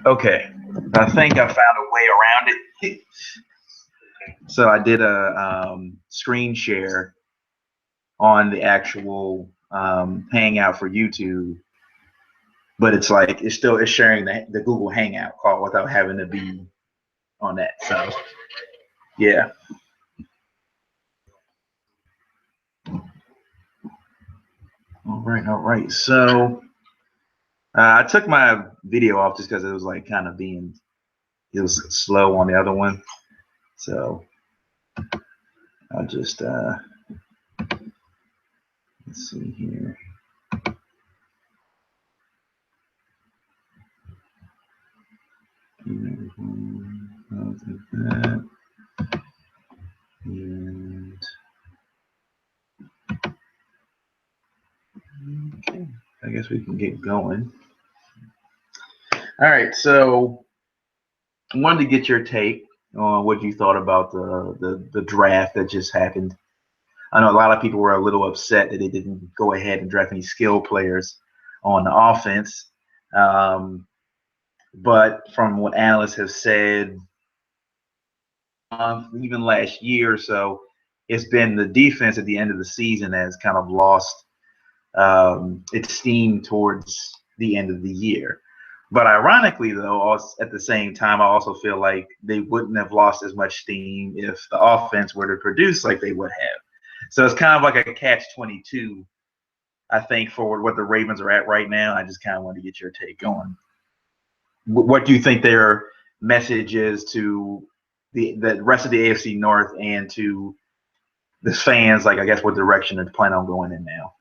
Okay, I think I found a way around it. So I did a screen share on the actual Hangout for YouTube, but it's like it's sharing the Google Hangout call without having to be on that. So yeah. All right, all right. So I took my video off just because it was like kind of it was slow on the other one. So I'll just let's see here. I'll take that. And okay, I guess we can get going. All right, so I wanted to get your take on what you thought about the draft that just happened. I know a lot of people were a little upset that they didn't go ahead and draft any skill players on the offense. But from what analysts have said, even last year or so, it's been the defense at the end of the season has kind of lost its steam towards the end of the year. But ironically, though, at the same time, I also feel like they wouldn't have lost as much steam if the offense were to produce like they would have. So it's kind of like a catch-22, I think, for what the Ravens are at right now. I just kind of wanted to get your take on what do you think their message is to the rest of the AFC North and to the fans, like I guess what direction they're planning on going in now.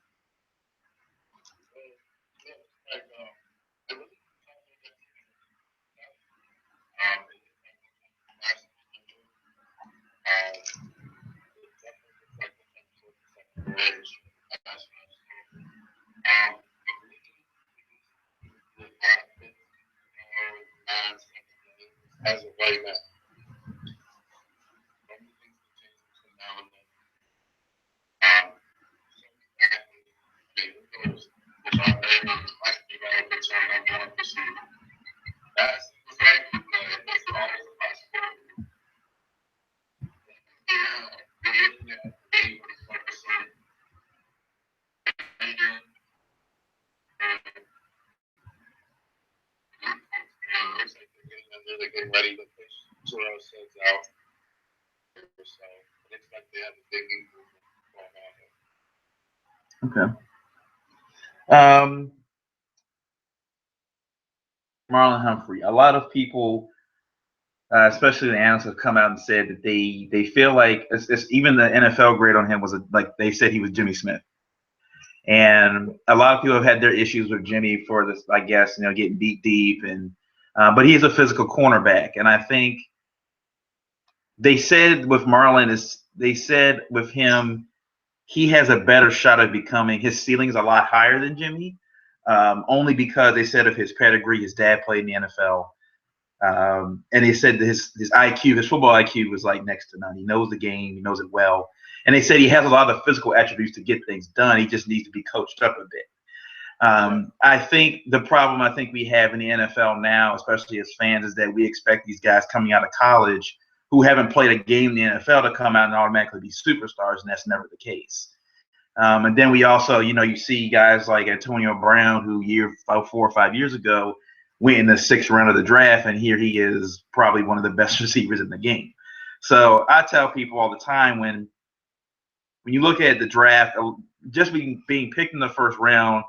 As of right now. They're getting ready to push 206 out. So I expect they have a big Okay. Marlon Humphrey. A lot of people, especially the analysts, have come out and said that they feel like it's even the NFL grade on him was like they said he was Jimmy Smith. And a lot of people have had their issues with Jimmy for this, I guess, getting beat deep, but he is a physical cornerback, and I think they said with Marlon they said with him he has a better shot of becoming his ceiling is a lot higher than Jimmy, only because they said of his pedigree, his dad played in the NFL, and they said his IQ, his football IQ was like next to none. He knows the game, he knows it well. And they said he has a lot of physical attributes to get things done. He just needs to be coached up a bit. I think the problem I think we have in the NFL now, especially as fans, is that we expect these guys coming out of college who haven't played a game in the NFL to come out and automatically be superstars, and that's never the case. And then we also, you see guys like Antonio Brown, who 4 or 5 years ago went in the 6th round of the draft, and here he is probably one of the best receivers in the game. So I tell people all the time when you look at the draft, just being picked in the 1st round,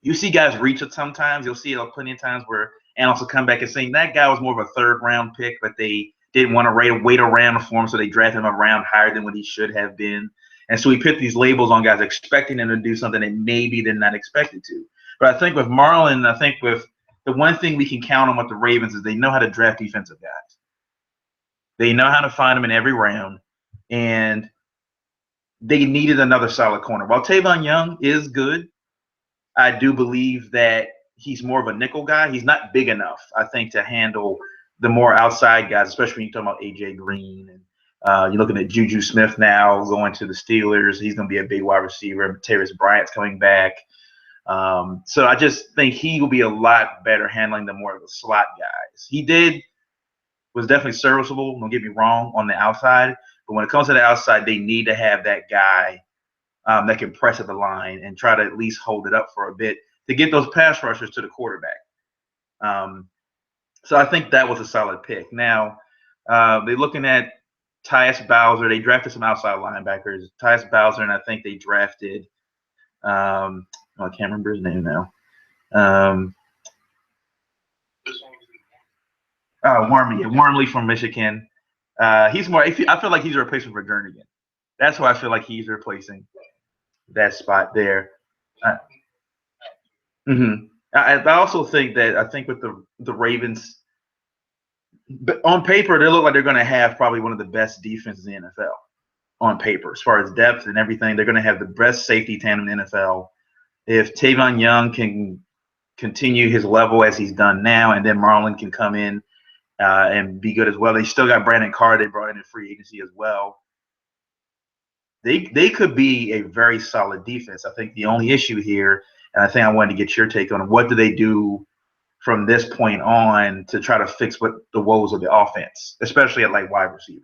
you see guys reach it sometimes. You'll see it plenty of times where analysts will come back and say that guy was more of a 3rd round pick, but they didn't want to wait around for him, so they drafted him a round higher than what he should have been. And so we put these labels on guys expecting them to do something that maybe they're not expected to. But I think with Marlon, I think with the one thing we can count on with the Ravens is they know how to draft defensive guys. They know how to find them in every round, and they needed another solid corner. While Tavon Young is good, I do believe that he's more of a nickel guy. He's not big enough, I think, to handle the more outside guys, especially when you're talking about A.J. Green. And you're looking at Juju Smith now going to the Steelers. He's going to be a big wide receiver. Matarius Bryant's coming back. So I just think he will be a lot better handling the more of the slot guys. Was definitely serviceable. Don't get me wrong on the outside, but when it comes to the outside, they need to have that guy that can press at the line and try to at least hold it up for a bit to get those pass rushers to the quarterback. So I think that was a solid pick. Now they're looking at Tyus Bowser. They drafted some outside linebackers. Tyus Bowser, and I think they drafted. I can't remember his name now. Wormley from Michigan. He's more. I feel like he's a replacement for Jernigan. That's why I feel like he's replacing that spot there. I also think with the Ravens, but on paper they look like they're going to have probably one of the best defenses in the NFL on paper as far as depth and everything. They're going to have the best safety tandem in the NFL. If Tavon Young can continue his level as he's done now, and then Marlon can come in and be good as well. They still got Brandon Carr they brought in free agency as well. They could be a very solid defense. I think the only issue here, and I think I wanted to get your take on it, what do they do from this point on to try to fix what the woes of the offense, especially at like wide receiver?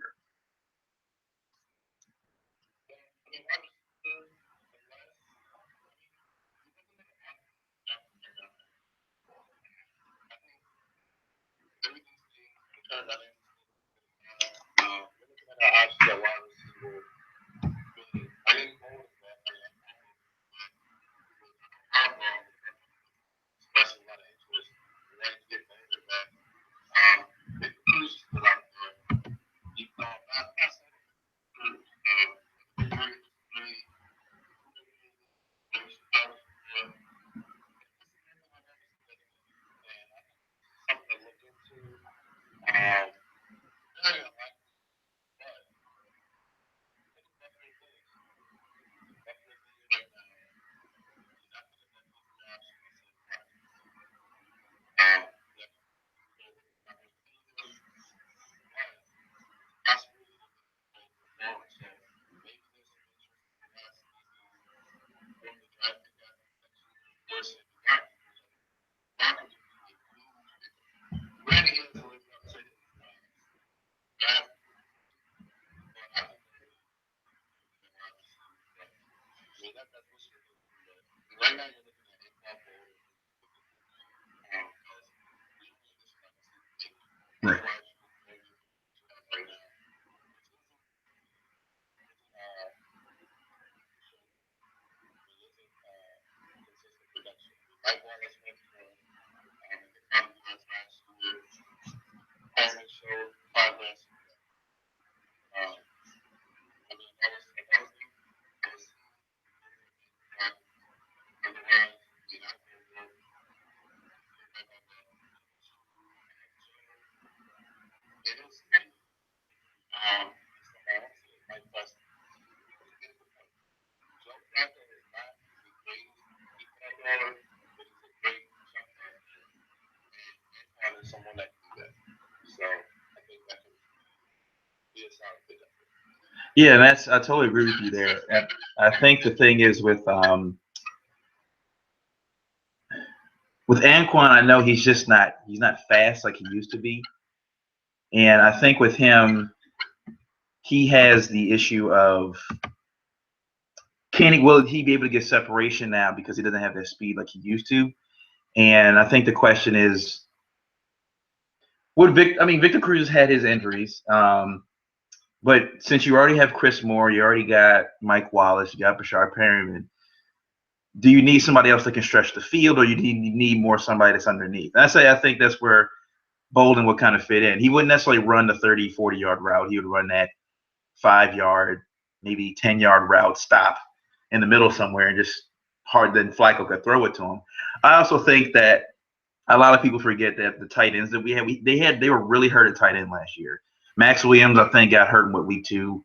Right. Yeah, I totally agree with you there. And I think the thing is with Anquan, I know he's not fast like he used to be. And I think with him, he has the issue of will he be able to get separation now because he doesn't have that speed like he used to? And I think the question is, Victor Cruz had his injuries. But since you already have Chris Moore, you already got Mike Wallace, you got Bashard Perryman, do you need somebody else that can stretch the field, or you need more somebody that's underneath? And I think that's where Bolden would kind of fit in. He wouldn't necessarily run the 30, 40-yard route. He would run that 5-yard, maybe 10-yard route, stop in the middle somewhere, and just hard then Flacco could throw it to him. I also think that a lot of people forget that the tight ends that we had, they were really hurt at tight end last year. Max Williams, I think, got hurt in week 2,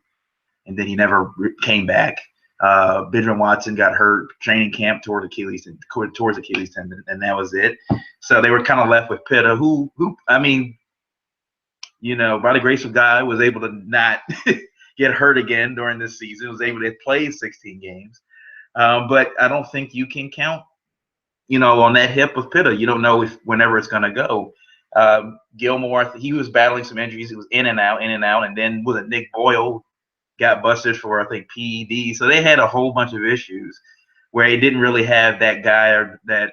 and then he never came back. Benjamin Watson got hurt training camp towards Achilles tendon, and that was it. So they were kind of left with Pitta, who by the grace of God, was able to not get hurt again during this season. Was able to play 16 games, but I don't think you can count on that hip of Pitta. You don't know if whenever it's going to go. Gilmore, he was battling some injuries. He was in and out, and then was it Nick Boyle got busted for, I think, PED. So they had a whole bunch of issues where they didn't really have that guy or that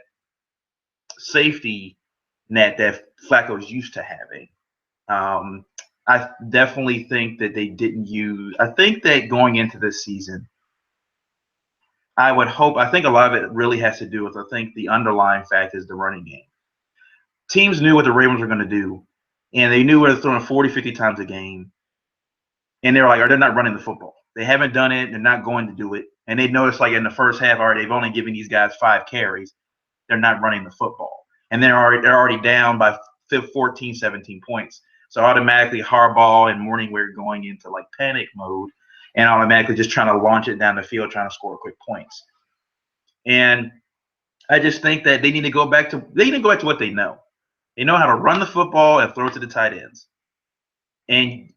safety net that Flacco's used to having. I definitely think that they didn't use. I think that going into this season, I think a lot of it really has to do with, I think the underlying fact is the running game. Teams knew what the Ravens were going to do, and they knew they were throwing 40, 50 times a game. And they were like, they're not running the football. They haven't done it. They're not going to do it. And they noticed, like, in the first half, already they've only given these guys 5 carries. They're not running the football. And they're already down by 14, 17 points. So automatically Harbaugh and Morningware going into, like, panic mode and automatically just trying to launch it down the field, trying to score quick points. And I just think that they need to go back to what they know. They know how to run the football and throw it to the tight ends. And,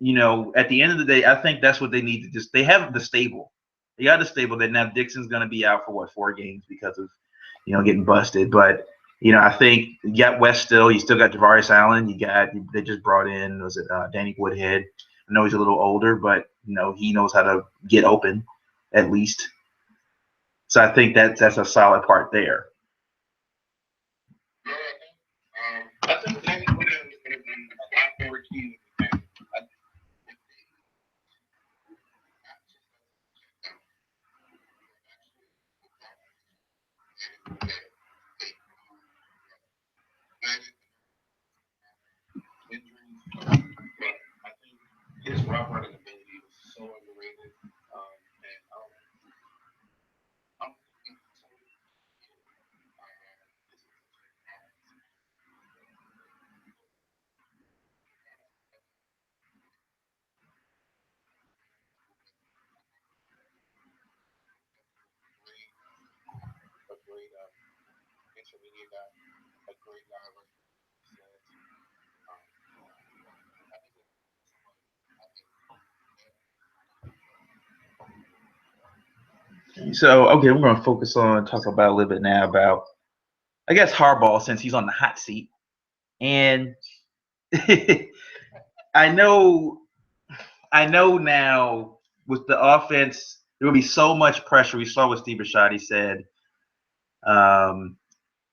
at the end of the day, I think that's what they need to just – they have the stable. They got the stable that now Dixon's going to be out for, 4 games because of, getting busted. But, I think you got West still. You still got Javarius Allen. They just brought in, was it Danny Woodhead. I know he's a little older, but, he knows how to get open at least. So I think that's a solid part there. I think Danny Woodhead would have been a lot more key. Injuries, but I think his route running ability was so underrated, and I'm a great intermediate guy, a great guy. So, okay, we're going to talk about a little bit now about, I guess, Harbaugh, since he's on the hot seat. And I know now with the offense, there will be so much pressure. We saw what Steve Bisciotti said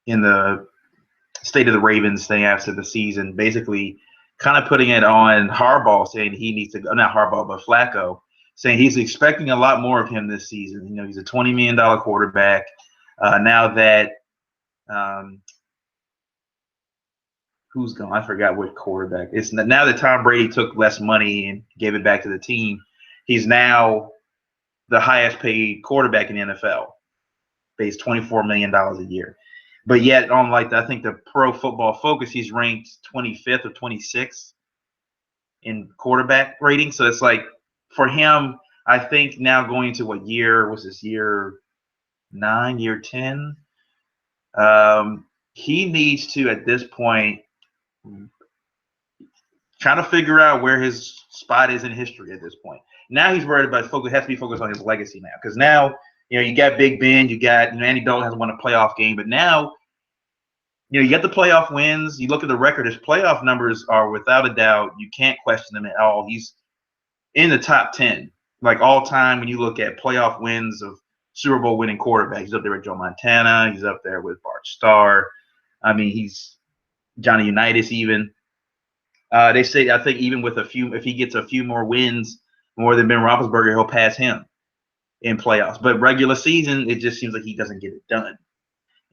in the State of the Ravens thing after the season, basically kind of putting it on Harbaugh, saying he needs to go, not Harbaugh, but Flacco, saying he's expecting a lot more of him this season. He's a $20 million quarterback. Now that who's gone? I forgot which quarterback. It's now that Tom Brady took less money and gave it back to the team. He's now the highest paid quarterback in the NFL, pays $24 million a year. But yet, on I think the Pro Football Focus, he's ranked 25th or 26th in quarterback rating. So it's like for him, I think now going into what year was this, year 9, year 10? He needs to at this point trying to figure out where his spot is in history at this point. Now he's worried about has to be focused on his legacy now, because now you got Big Ben, you got Andy Dalton hasn't won a playoff game, but now you got the playoff wins. You look at the record; his playoff numbers are without a doubt, you can't question them at all. He's in the top 10, like all time. When you look at playoff wins of Super Bowl winning quarterbacks, he's up there with Joe Montana. He's up there with Bart Starr. I mean, he's Johnny Unitas even. They say, I think even with if he gets a few more wins, more than Ben Roethlisberger, he'll pass him in playoffs. But regular season, it just seems like he doesn't get it done.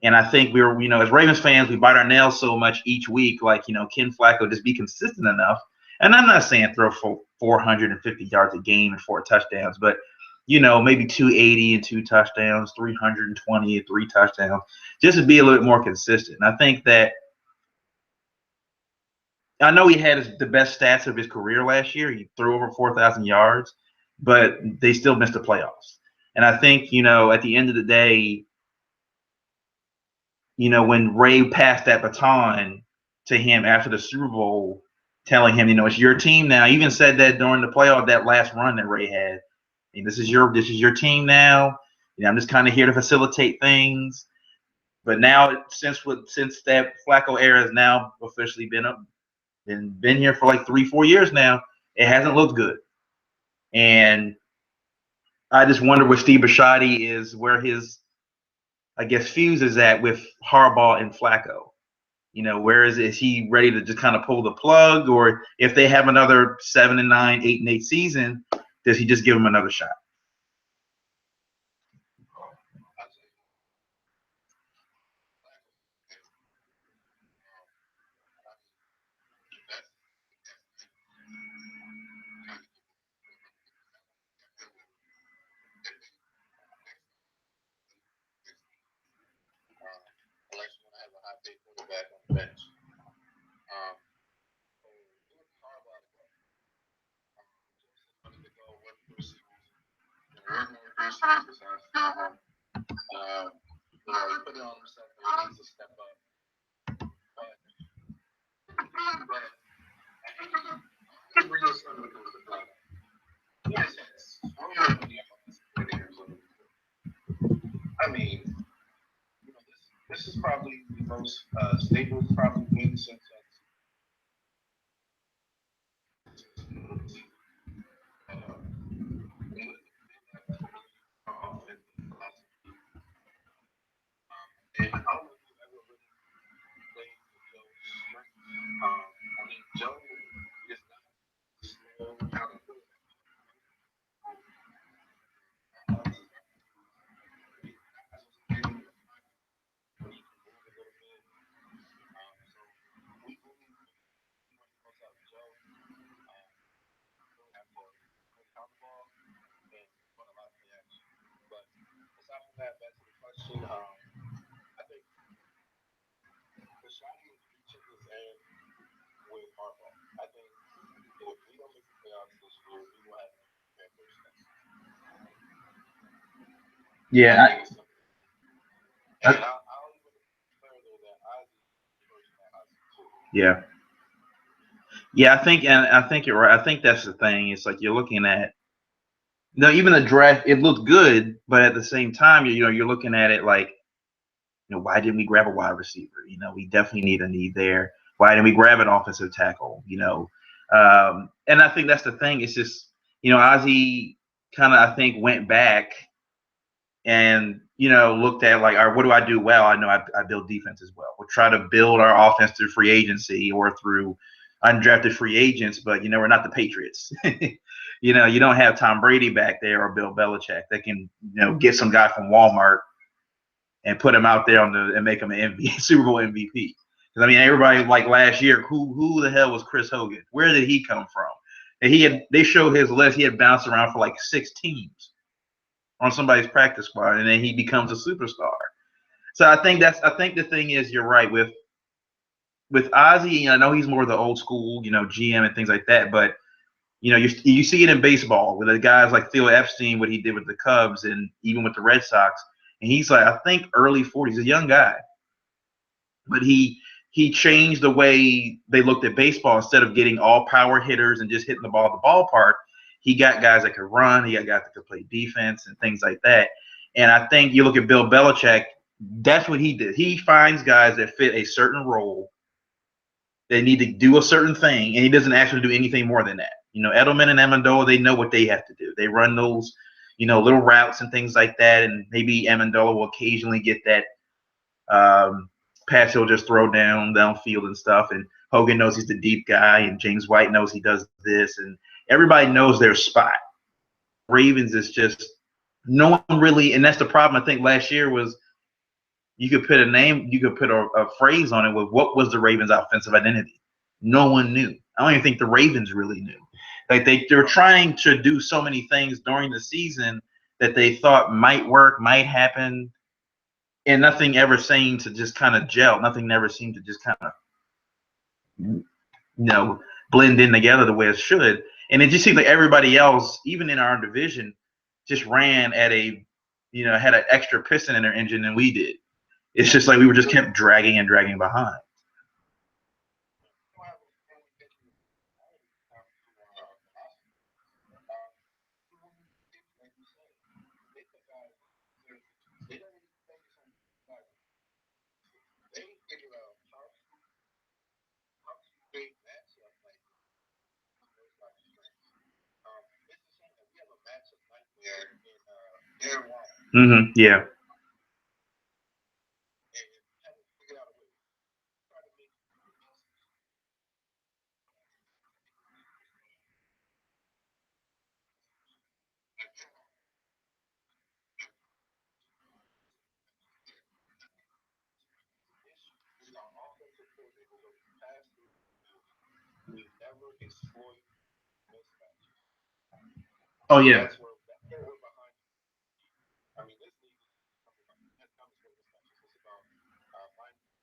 And I think we're, as Ravens fans, we bite our nails so much each week. Like, can Flacco just be consistent enough? And I'm not saying throw for 450 yards a game and 4 touchdowns, but maybe 280 and 2 touchdowns, 320 and 3 touchdowns, just to be a little bit more consistent. And I think that. I know he had the best stats of his career last year. He threw over 4,000 yards, but they still missed the playoffs. And I think, at the end of the day, when Ray passed that baton to him after the Super Bowl, telling him, it's your team now. He even said that during the playoff, that last run that Ray had. This is your team now. I'm just kind of here to facilitate things. But now since that Flacco era has now officially been here for like 3-4 years now, it hasn't looked good. And I just wonder where Steve Bisciotti is, where his I guess fuse is at with Harbaugh and Flacco. Where is he ready to just kind of pull the plug, or if they have another 7-9, 8-8 season, does he just give them another shot? Unless you want to have a high paid quarterback on the bench. So it would be hard about it. Wanted to go one through series. One more through series besides he put it on himself and he needs to step up. But I think he brings us when it comes to play. Yes, it's I mean, this is probably the most stable probably win since and I don't know if you've ever really played with Joe's strength. I mean, Joe is not slow kind of But aside from that, back to the question, I think the shot is reaching his end with Harbaugh. I think if we don't make the playoffs this year, we will have Panthers next year. Yeah, and I'll even further that Ozzie is version of Ozzie too. yeah, yeah. I think you're right. I think that's the thing. It's like you're looking at even the draft. It looked good, but at the same time, you're looking at it like, why didn't we grab a wide receiver? We definitely need a need there. Why didn't we grab an offensive tackle? And I think that's the thing. It's just, Ozzie kind of, I think, went back and, looked at like, all right, what do I do well? I know I build defense as well. We'll try to build our offense through free agency or through undrafted free agents, but, we're not the Patriots. You don't have Tom Brady back there or Bill Belichick that can, get some guy from Walmart and put him out there and make him an Super Bowl MVP. Because I mean, everybody like last year, who the hell was Chris Hogan? Where did he come from? And they showed his list. He had bounced around for like 6 teams on somebody's practice squad, and then he becomes a superstar. So I think the thing is, you're right with Ozzie. I know he's more the old school, GM and things like that, but you see it in baseball with the guys like Theo Epstein, what he did with the Cubs and even with the Red Sox. And he's like, I think early 40s, a young guy, but he changed the way they looked at baseball. Instead of getting all power hitters and just hitting the ball at the ballpark, he got guys that could run, he got guys that could play defense and things like that. And I think you look at Bill Belichick, that's what he did. He finds guys that fit a certain role. They need to do a certain thing, and he doesn't actually do anything more than that. Edelman and Amendola, they know what they have to do. They run those, little routes and things like that, and maybe Amendola will occasionally get that pass he'll just throw downfield and stuff. And Hogan knows he's the deep guy, and James White knows he does this, and everybody knows their spot. Ravens is just no one really, and that's the problem. I think last year was you could put a phrase on it with what was the Ravens' offensive identity. No one knew. I don't even think the Ravens really knew. Like they're trying to do so many things during the season that they thought might work, might happen, and nothing ever seemed to just kind of gel. Nothing ever seemed to just kind of blend in together the way it should. And it just seems like everybody else, even in our division, just ran at had an extra piston in their engine than we did. It's just like we were just kept dragging and dragging behind. Yeah, and Darren Waller, Yeah. and haven't figured out a way. Try to make pieces like the issue with our offensive coordinators over the past 3 years. We never exploit mismatches, Oh and yeah. that's where we're behind. I mean, this league has come to exploit mismatches. It's about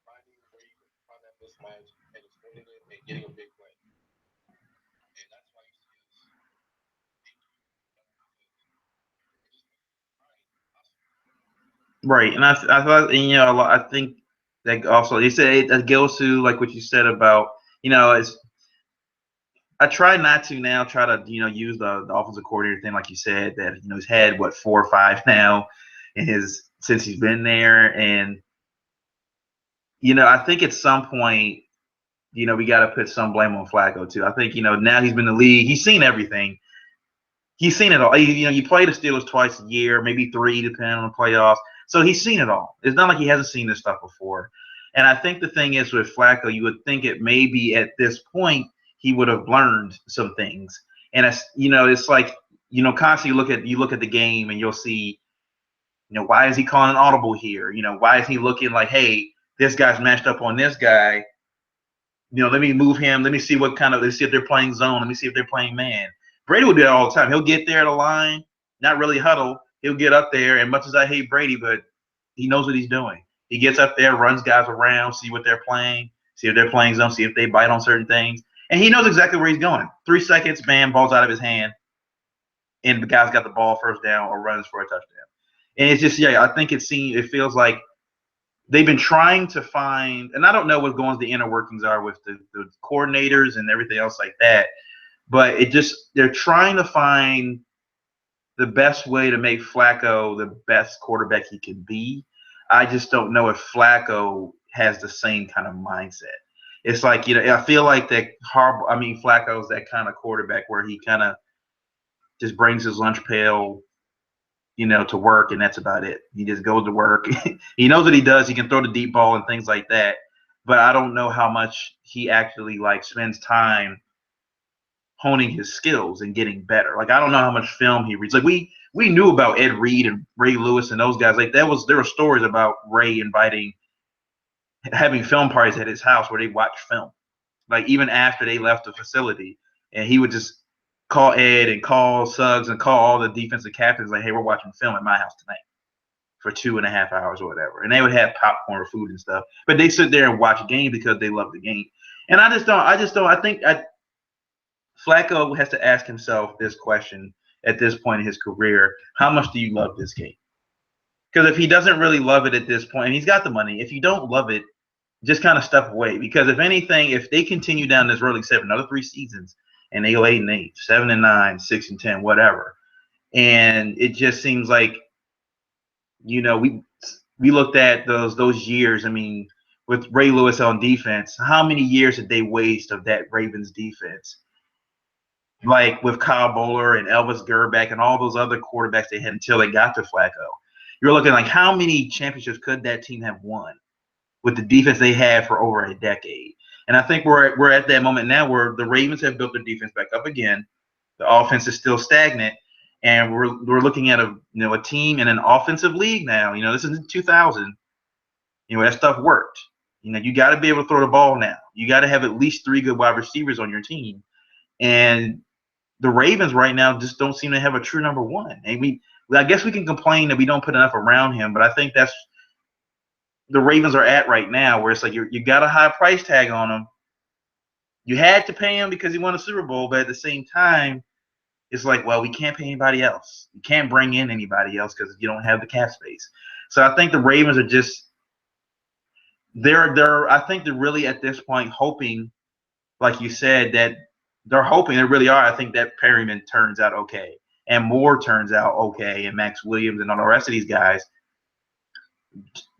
finding where you can find that mismatch and exploiting it and getting a big play. And that's why you see us injured because we're just like trying to hustle. Right, and I thought, and, I think that also you said that goes to like what you said about, it's I try not to now try to use the offensive coordinator thing like you said that he's had what 4 or 5 now in his since he's been there, and I think at some point we got to put some blame on Flacco too. I think now he's been in the league, he's seen everything. He's seen it all. You play the Steelers twice a year, maybe three, depending on the playoffs. So he's seen it all. It's not like he hasn't seen this stuff before. And I think the thing is with Flacco, you would think it maybe at this point he would have learned some things. And it's like constantly you look at the game and you'll see why is he calling an audible here? Why is he looking like, hey, this guy's matched up on this guy, let me move him. Let me see let's see if they're playing zone. Let me see if they're playing man. Brady will do that all the time. He'll get there at the line, not really huddle. He'll get up there. And much as I hate Brady, but he knows what he's doing. He gets up there, runs guys around, see what they're playing, see if they're playing zone, see if they bite on certain things. And he knows exactly where he's going. 3 seconds, bam, ball's out of his hand, and the guy's got the ball first down or runs for a touchdown. And it's just, yeah, I think it feels like they've been trying to find, and I don't know what going the inner workings are with the coordinators and everything else like that, but they're trying to find the best way to make Flacco the best quarterback he can be. I just don't know if Flacco has the same kind of mindset. It's like, I feel like Flacco's that kind of quarterback where he kind of just brings his lunch pail to work, and that's about it. He just goes to work. He knows what he does. He can throw the deep ball and things like that. But I don't know how much he actually spends time honing his skills and getting better. Like I don't know how much film he reads. Like we knew about Ed Reed and Ray Lewis and those guys. Like there were stories about Ray having film parties at his house where they watched film. Like even after they left the facility, and he would just call Ed and call Suggs and call all the defensive captains like, hey, we're watching film at my house tonight for 2.5 hours or whatever. And they would have popcorn or food and stuff. But they sit there and watch a game because they love the game. And I think Flacco has to ask himself this question at this point in his career. How much do you love this game? Because if he doesn't really love it at this point, and he's got the money, if you don't love it, just kind of step away. Because if anything, if they continue down this road, like another 3 seasons, and they go 8-8, 7-9, 6-10, whatever, and it just seems like we looked at those years. I mean, with Ray Lewis on defense, how many years did they waste of that Ravens defense? Like with Kyle Bowler and Elvis Gerback and all those other quarterbacks they had until they got to Flacco. You're looking like how many championships could that team have won with the defense they had for over a decade? And I think we're at that moment now where the Ravens have built their defense back up again. The offense is still stagnant, and we're looking at a team in an offensive league now. This is 2000. That stuff worked. You got to be able to throw the ball now. You got to have at least 3 good wide receivers on your team, and the Ravens right now just don't seem to have a true number one. And I guess we can complain that we don't put enough around him, but I think that's the Ravens are at right now, where it's like you got a high price tag on him. You had to pay him because he won a Super Bowl, but at the same time, it's like, well, we can't pay anybody else. You can't bring in anybody else because you don't have the cap space. So I think the Ravens are just I think they're really at this point hoping, like you said, that they're hoping they really are. I think that Perryman turns out okay, and Moore turns out okay, and Max Williams and all the rest of these guys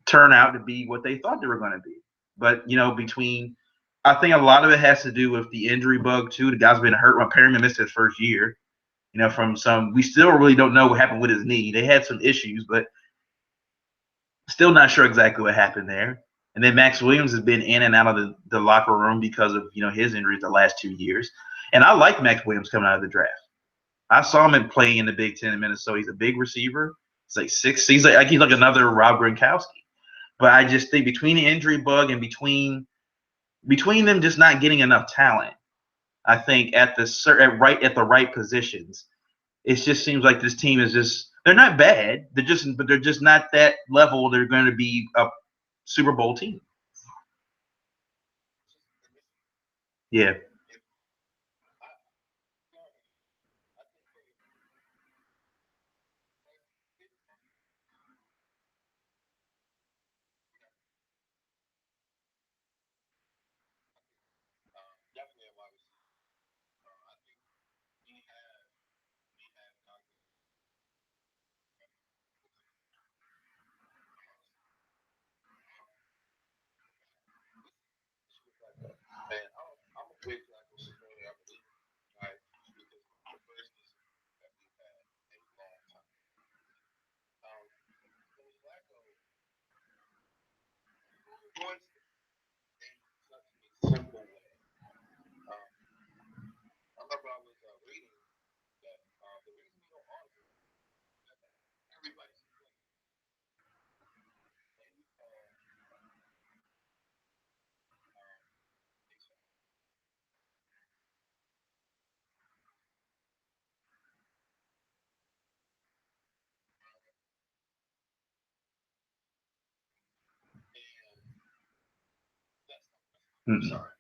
turn out to be what they thought they were going to be. But I think a lot of it has to do with the injury bug too. The guy's been hurt when Perryman missed his first year. From some, we still really don't know what happened with his knee. They had some issues, but still not sure exactly what happened there. And then Max Williams has been in and out of the locker room because of his injuries the last 2 years. And I like Max Williams coming out of the draft. I saw him playing in the Big Ten in Minnesota. He's a big receiver. He's like 6. He's like another Rob Gronkowski. But I just think between the injury bug and between them just not getting enough talent, I think at the right positions, it just seems like this team is just they're not bad. They're just not that level. They're going to be a Super Bowl team. Yeah. Definitely a wide receiver. I think he had not and I'm a big Flacco supporter. I believe like because the first decision that we've had in a long time. So Flacco ruins in such a simple way. Um, I remember I was reading that the reason you don't argue that everybody's playing. And you call and that's not Mm-mm. sorry.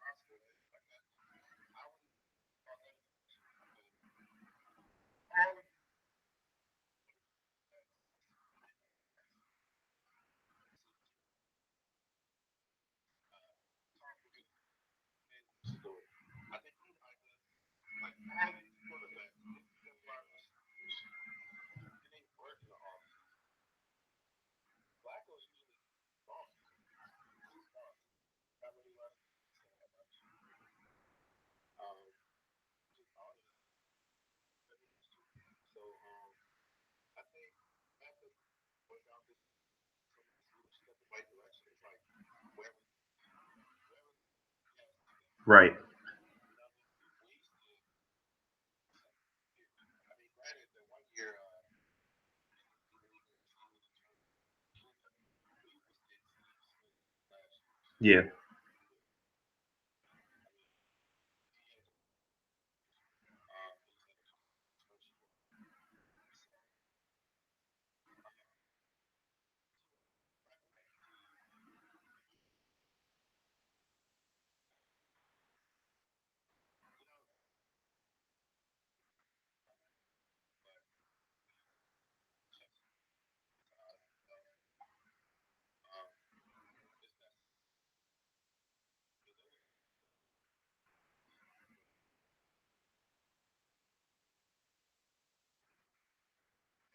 I would call that all of I think he like all of these quarterbacks, these wide receivers, it ain't working the offseason. Flacco's usually gone. He's gone. Not really left that much. Um, just honest. So I think after went down this some of these leaders step in the right direction. It's like wherever wherever yes, Right. you know what I mean? We wasted some years. I mean, granted, the 1 year leading the league in receivers in terms of we wasted Steve Smith last year. Yeah. I mean, he had he's had his first year. So you know, but um, it's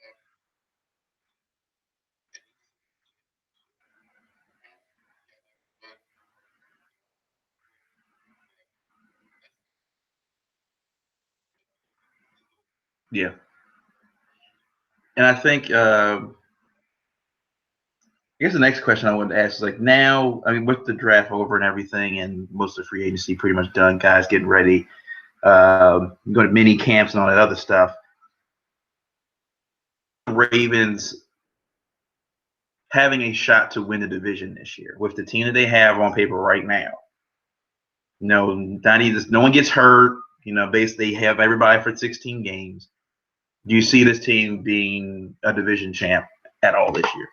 that but Yeah. And I think I guess the next question I wanted to ask is like now, I mean, with the draft over and everything, and most of the free agency pretty much done, guys getting ready, going to mini camps and all that other stuff. Ravens having a shot to win the division this year with the team that they have on paper right now. No one gets hurt. Basically, they have everybody for 16 games. Do you see this team being a division champ at all this year?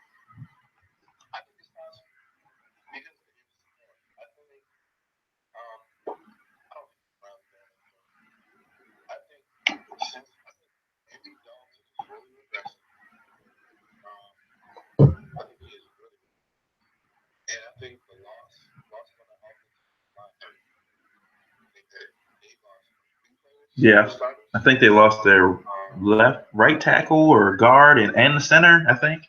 I think it's possible because of the NFC North. I think I don't think the Browns going anywhere. I think since I think Andy Dalton is really regressing. Um, I think he is really, and I think the loss on the offensive line hurt. I think that they lost three players, three Yeah, starters. I think they lost their right tackle or guard and the center. I think.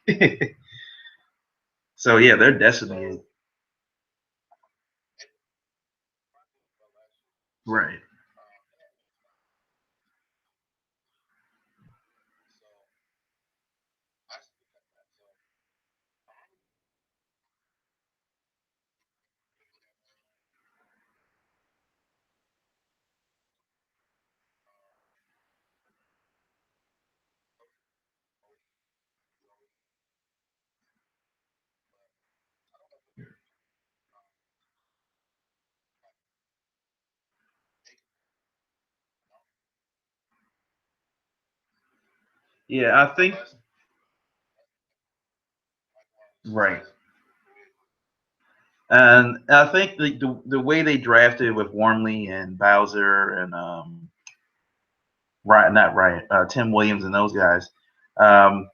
So yeah, they're So decimated. and last year. So Right. Yeah, I think That's right. likewise. And I think the way they drafted with Wormley and Bowser and Ryan, not Ryan, Tim Williams and those guys, um,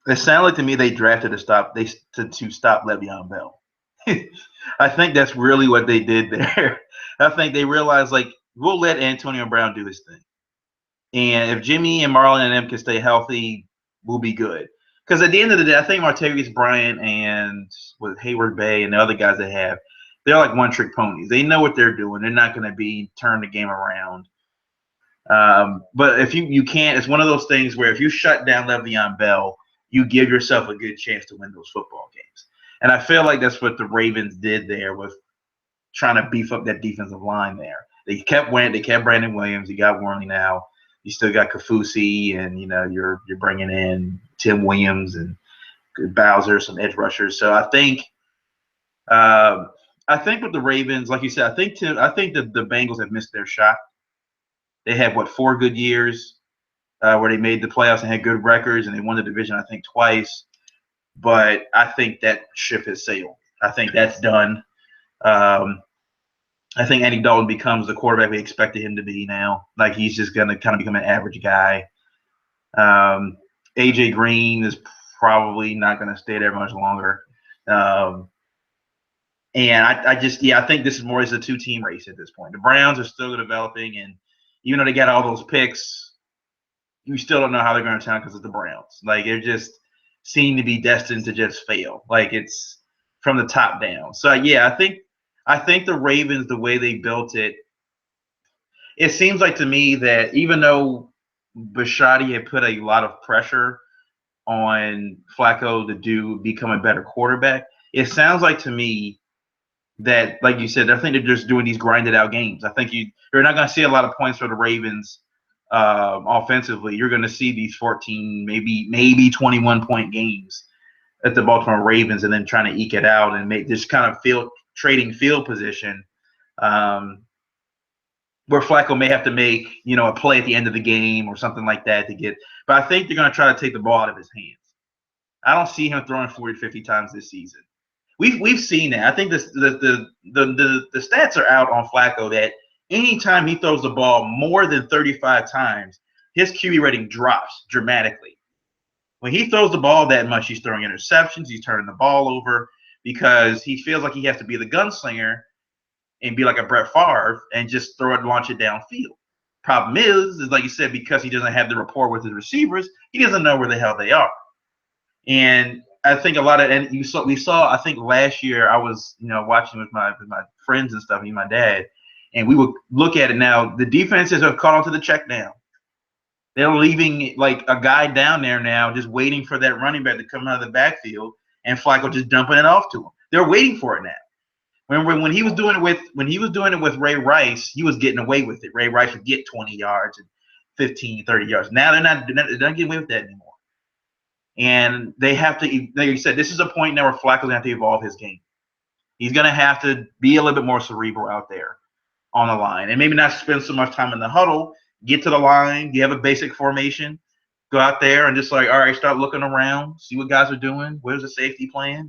it sounded like to me they drafted to stop Le'Veon Bell. I think that's really what they did there. I think they realized like we'll let Antonio Brown do his thing, and if Jimmy and Marlon and them can stay healthy, we'll be good. Because at the end of the day, I think Martavius Bryant and with Hayward Bay and the other guys they have, they're like one trick ponies. They know what they're doing. They're not going to be turn the game around. But if you can't, it's one of those things where if you shut down Le'Veon Bell, you give yourself a good chance to win those football games. And I feel like that's what the Ravens did there with trying to beef up that defensive line there. They kept Brandon Williams. You got Worley now. You still got Kafusi, and you're bringing in Tim Williams and Bowser, some edge rushers. So uh, I think with the Ravens, like you said, I think that the Bengals have missed their shot. They had what 4 good years where they made the playoffs and had good records, and they won the division I think twice. But I think that ship has sailed. I think that's done. Um, I think Andy Dalton becomes the quarterback we expected him to be now. Like he's just going to kind of become an average guy. Um, AJ Green is probably not going to stay there much longer. Um, and I think this is more as a two-team race at this point. The Browns are still developing, and even though they got all those picks, you still don't know how they're going to turn out because it's the Browns. Like they just seem to be destined to just fail. Like it's from the top down. So yeah, I think the Ravens, the way they built it, it seems like to me that even though Bishotti had put a lot of pressure on Flacco to become a better quarterback, it sounds like to me that, like you said, I think they're just doing these grinded out games. I think you're not going to see a lot of points for the Ravens offensively. You're going to see these 14, maybe 21-point games at the Baltimore Ravens, and then trying to eke it out and make this kind of trading field position. Um, where Flacco may have to make, a play at the end of the game or something like that to get. But I think they're going to try to take the ball out of his hands. I don't see him throwing 40, 50 times this season. We've seen that. I think the stats are out on Flacco that anytime he throws the ball more than 35 times, his QB rating drops dramatically. When he throws the ball that much, he's throwing interceptions, he's turning the ball over because he feels like he has to be the gunslinger and be like a Brett Favre and just throw it and launch it downfield. Problem is like you said, because he doesn't have the rapport with his receivers, he doesn't know where the hell they are. And I think a lot of, and we saw, I think last year I was, watching with my friends and stuff, me and my dad, and we would look at it now. The defenses have caught on to the check down. They're leaving like a guy down there now, just waiting for that running back to come out of the backfield, and Flacco just dumping it off to him. They're waiting for it now. When he was doing it with Ray Rice, he was getting away with it. Ray Rice would get 20 yards and 15, 30 yards. Now they're not getting away with that anymore. And they have to, like you said, this is a point now where Flacco's going to have to evolve his game. He's going to have to be a little bit more cerebral out there on the line, and maybe not spend so much time in the huddle. Get to the line. You have a basic formation. Go out there and just like, all right, start looking around, see what guys are doing. Where's the safety plan?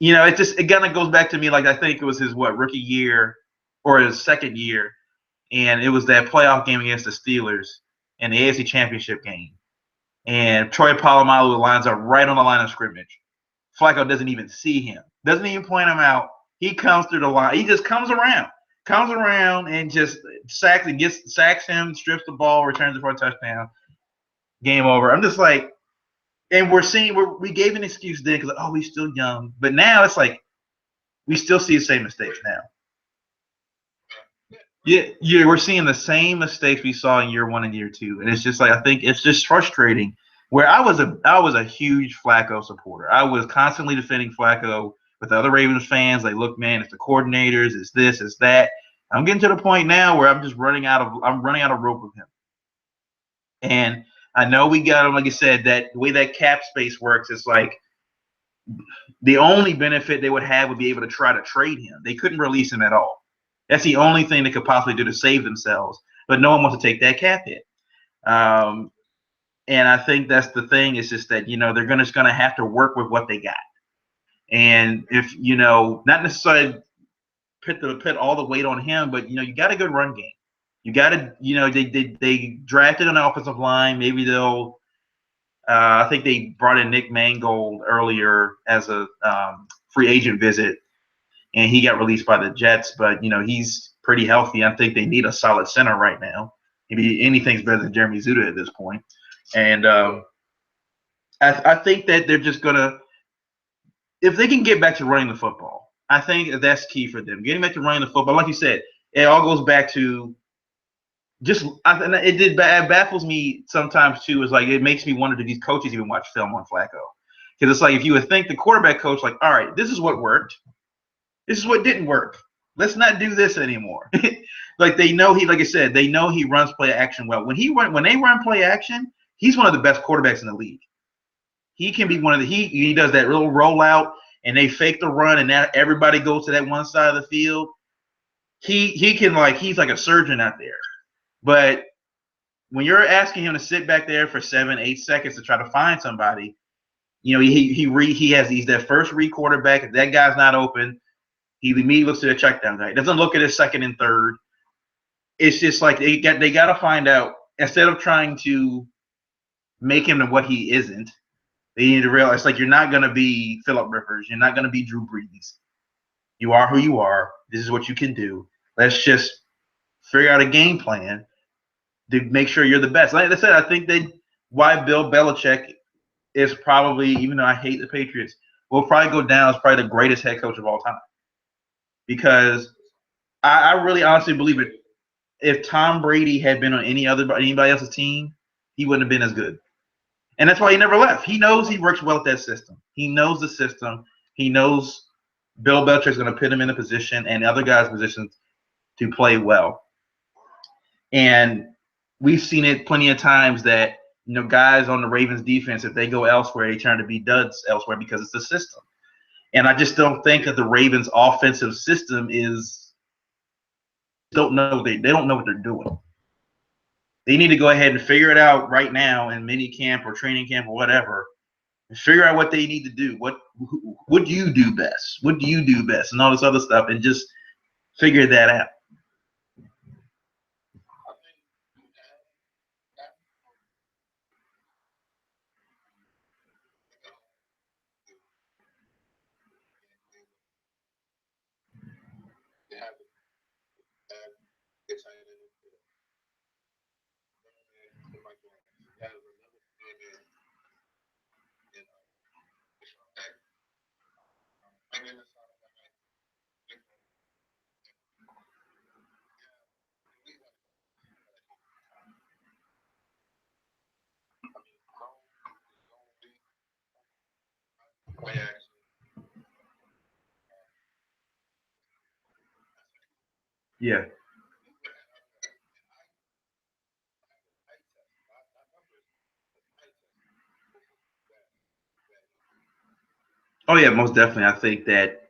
It kind of goes back to me like I think it was his rookie year or his second year, and it was that playoff game against the Steelers in the AFC Championship game, and Troy Polamalu lines up right on the line of scrimmage. Flacco doesn't even see him, doesn't even point him out. He comes through the line. He just comes around and just sacks him, strips the ball, returns it for a touchdown. Game over. I'm just like, and we gave an excuse then because he's still young, but now it's like we still see the same mistakes now. Yeah, we're seeing the same mistakes we saw in year one and year two, and it's just like I think it's just frustrating. Where I was a huge Flacco supporter. I was constantly defending Flacco with other Ravens fans. Like, look, man, it's the coordinators, it's this, it's that. I'm getting to the point now where I'm running out of rope with him. And I know we got him, like I said, that the way that cap space works, it's like the only benefit they would have would be able to try to trade him. They couldn't release him at all. That's the only thing they could possibly do to save themselves. But no one wants to take that cap hit. And I think that's the thing. It's just that they're just gonna have to work with what they got. And if not necessarily put all the weight on him, but you got a good run game. You got to they drafted an offensive line. Maybe they'll. I think they brought in Nick Mangold earlier as a free agent visit, and he got released by the Jets. But he's pretty healthy. I think they need a solid center right now. Maybe anything's better than Jeremy Zuda at this point. And I think that they're just gonna, if they can get back to running the football, I think that's key for them. Getting back to running the football, like you said, it all goes back to it baffles me sometimes too. Is like it makes me wonder, do these coaches even watch film on Flacco? Because it's like if you would think the quarterback coach, like, all right, this is what worked, this is what didn't work. Let's not do this anymore. Like they know like I said, they know he runs play action well. When they run play action, he's one of the best quarterbacks in the league. He can be one of the he does that little rollout and they fake the run and now everybody goes to that one side of the field. He can he's like a surgeon out there. But when you're asking him to sit back there for 7-8 seconds to try to find somebody, he's that first read quarterback. If that guy's not open, he immediately looks to the check down guy. He doesn't look at his second and third. It's just like they got to find out, instead of trying to make him what he isn't. They need to realize you're not going to be Phillip Rivers. You're not going to be Drew Brees. You are who you are. This is what you can do. Let's just figure out a game plan to make sure you're the best. Like I said, I think why Bill Belichick is probably, even though I hate the Patriots, will probably go down as probably the greatest head coach of all time. Because I really honestly believe it. If Tom Brady had been on anybody else's team, he wouldn't have been as good. And that's why he never left. He knows he works well at that system. He knows the system. He knows Bill Belichick's going to put him in a position and other guys' positions to play well. And we've seen it plenty of times that guys on the Ravens defense, if they go elsewhere, they turn to be duds elsewhere because it's the system. And I just don't think that the Ravens' offensive system they don't know what they're doing. They need to go ahead and figure it out right now in mini camp or training camp or whatever, and figure out what they need to do. What do you do best? What do you do best? And all this other stuff, and just figure that out. Yeah. Oh yeah, most definitely. I think that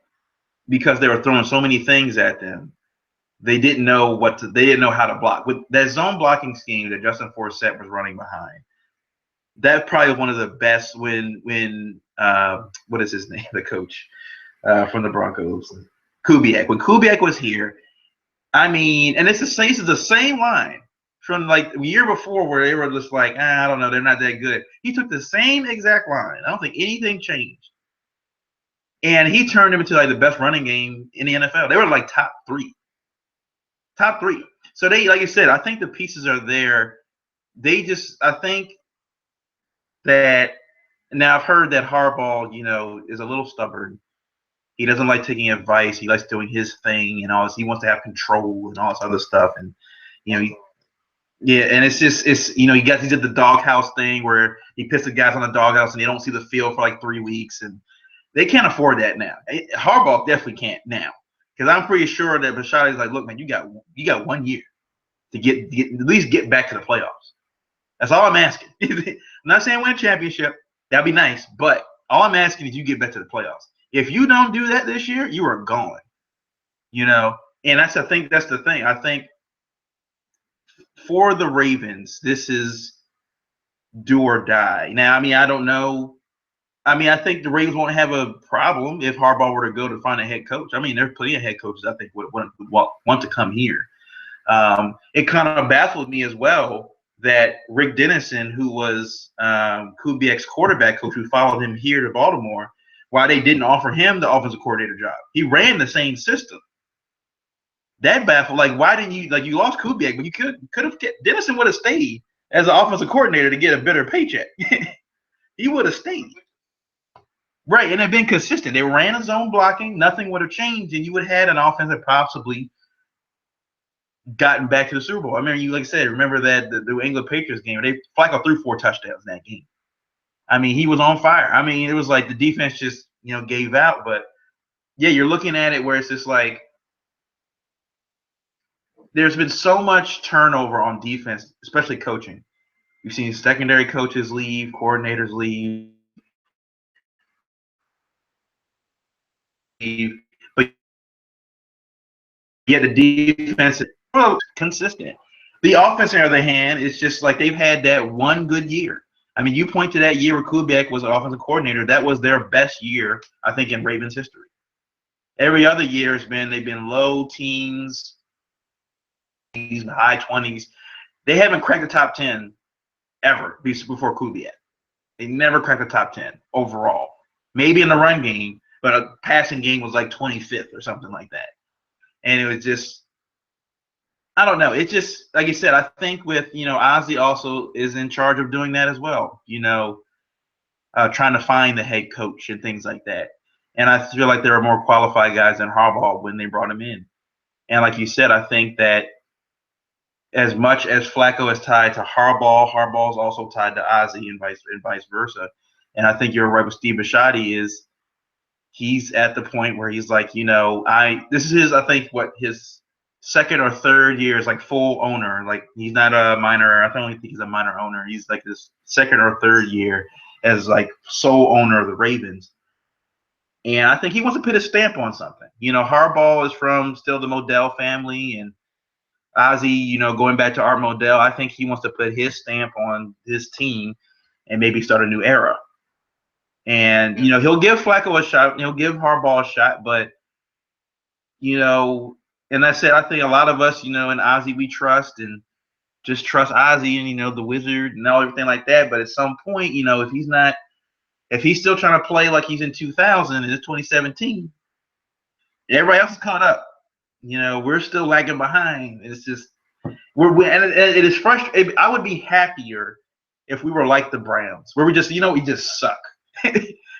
because they were throwing so many things at them, they didn't know they didn't know how to block. With that zone blocking scheme that Justin Forsett was running behind, that probably one of the best when what is his name, the coach from the Broncos, Kubiak. When Kubiak was here, I mean, and it's the same line from like the year before where they were just like, I don't know, they're not that good. He took the same exact line. I don't think anything changed. And he turned them into like the best running game in the NFL. They were like top three. Top three. So they, like I said, I think the pieces are there. I think that now I've heard that Harbaugh, is a little stubborn. He doesn't like taking advice. He likes doing his thing and all this. He wants to have control and all this other stuff. And yeah, and it's he did the doghouse thing where he pissed the guys on the doghouse and they don't see the field for like 3 weeks, and they can't afford that now. Harbaugh definitely can't now, because I'm pretty sure that Bisciotti is like, look, man, you got 1 year to get at least get back to the playoffs. That's all I'm asking. I'm not saying win a championship. That'd be nice, but all I'm asking is you get back to the playoffs. If you don't do that this year, you are gone. And I think that's the thing. I think for the Ravens, this is do or die. Now, I mean, I don't know. I mean, I think the Ravens won't have a problem if Harbaugh were to go to find a head coach. I mean, there's plenty of head coaches I think would want to come here. It kind of baffled me as well that Rick Dennison, who was Kubiak's quarterback coach, who followed him here to Baltimore, why they didn't offer him the offensive coordinator job. He ran the same system. That baffled. Like, why didn't you like you lost Kubiak, but you could have Dennison would have stayed as an offensive coordinator to get a better paycheck. He would have stayed. Right, and they've been consistent. They ran a zone blocking, nothing would have changed, and you would have had an offense that possibly gotten back to the Super Bowl. I remember you, like I said, remember that the New England Patriots game where they Flacco threw 4 touchdowns in that game. I mean, he was on fire. I mean, it was like the defense just gave out. But yeah, you're looking at it where it's just like there's been so much turnover on defense, especially coaching. You've seen secondary coaches leave, coordinators leave, but yet the defense is consistent. The offense, on the other hand, is just like they've had that one good year. I mean, you point to that year where Kubiak was an offensive coordinator. That was their best year, I think, in Ravens history. Every other year has been they've been low teens, high 20s. They haven't cracked the top 10 ever before Kubiak. They never cracked the top 10 overall. Maybe in the run game, but a passing game was like 25th or something like that. And it was just I don't know. It's just like you said. I think with Ozzie also is in charge of doing that as well. Trying to find the head coach and things like that. And I feel like there are more qualified guys than Harbaugh when they brought him in. And like you said, I think that as much as Flacco is tied to Harbaugh, Harbaugh is also tied to Ozzie and vice versa. And I think you're right with Steve Bisciotti is he's at the point where he's like, this is his, I think, what his second or third year is like full owner. Like he's not a minor. I don't even think he's a minor owner. He's like this second or third year as like sole owner of the Ravens. And I think he wants to put his stamp on something. Harbaugh is from still the Modell family, and Ozzie, going back to Art Modell, I think he wants to put his stamp on his team and maybe start a new era. And he'll give Flacco a shot, he'll give Harbaugh a shot, but and I said I think a lot of us, in Ozzie we trust and just trust Ozzie and the Wizard and everything like that. But at some point, if he's still trying to play like he's in 2000 and it's 2017, everybody else is caught up. We're still lagging behind. It's just and it is frustrating. I would be happier if we were like the Browns, where we just suck.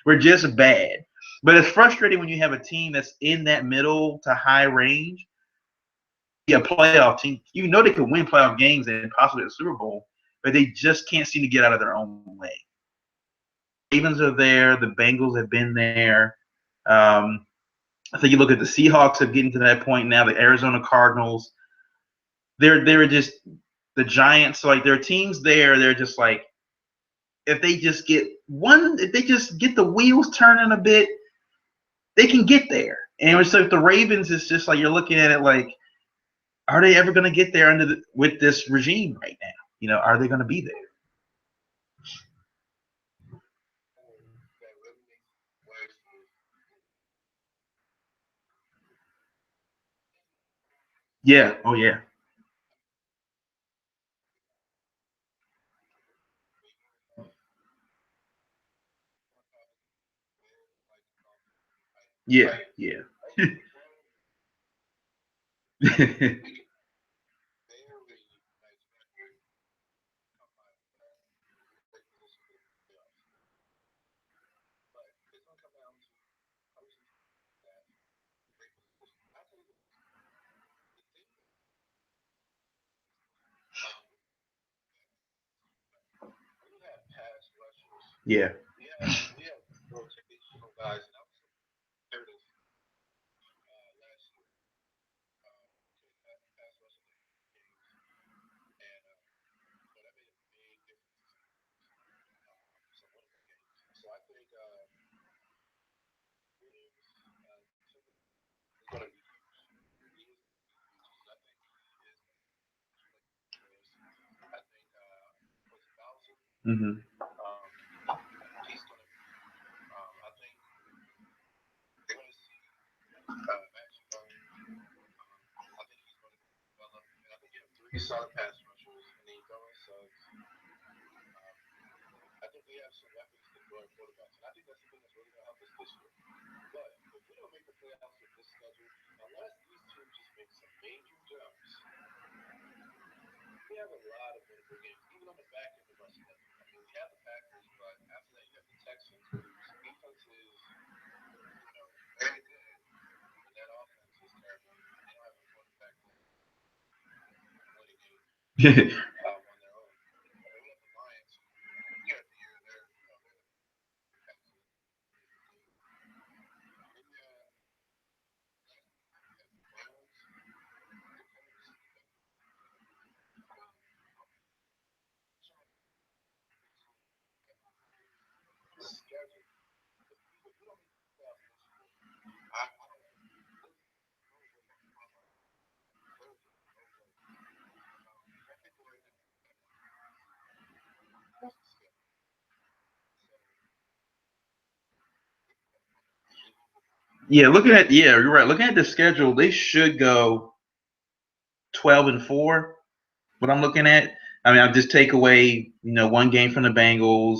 We're just bad. But it's frustrating when you have a team that's in that middle to high range, a playoff team. They could win playoff games and possibly the Super Bowl, but they just can't seem to get out of their own way. Ravens are there. The Bengals have been there. I think you look at the Seahawks have getting to that point now. The Arizona Cardinals, they're just the Giants. So like there are teams there. They're just like if they just get the wheels turning a bit, they can get there. And it's like the Ravens is just like you're looking at it like, are they ever going to get there with this regime right now? Are they going to be there? Yeah. Oh yeah. Yeah. Yeah. Yeah. Mm-hmm. He's going to. I think they're going to see Matthew Young. I think he's going to develop, and I think you have three solid pass rushers, and then you throw in Suggs. Um, I think we have some weapons to throw at quarterbacks, and I think that's the thing that's really going to help us this year. But if we don't make the playoffs with this schedule, unless these teams just make some major jumps, we have a lot of winnable games, even on the back end of our schedule. I mean, we have the Packers, but after that, you have the Texans, whose defense is, very good, but that offense is terrible, and they don't have a quarterback to win a game on their own. And then we have the Lions, who year after year they're absolutely amazing team. And then last week you have the Browns, the Colts, and the Bengals. Um, I'm trying to see the schedule. If we don't make the playoffs this year, I don't. There's no way I can put my money on it. There's just no way. My picker right now is the Packers because of the schedule. So what you got, man? You're right. Looking at the schedule, they should go 12-4. What I'm looking at, I mean, I'll just take away, one game from the Bengals,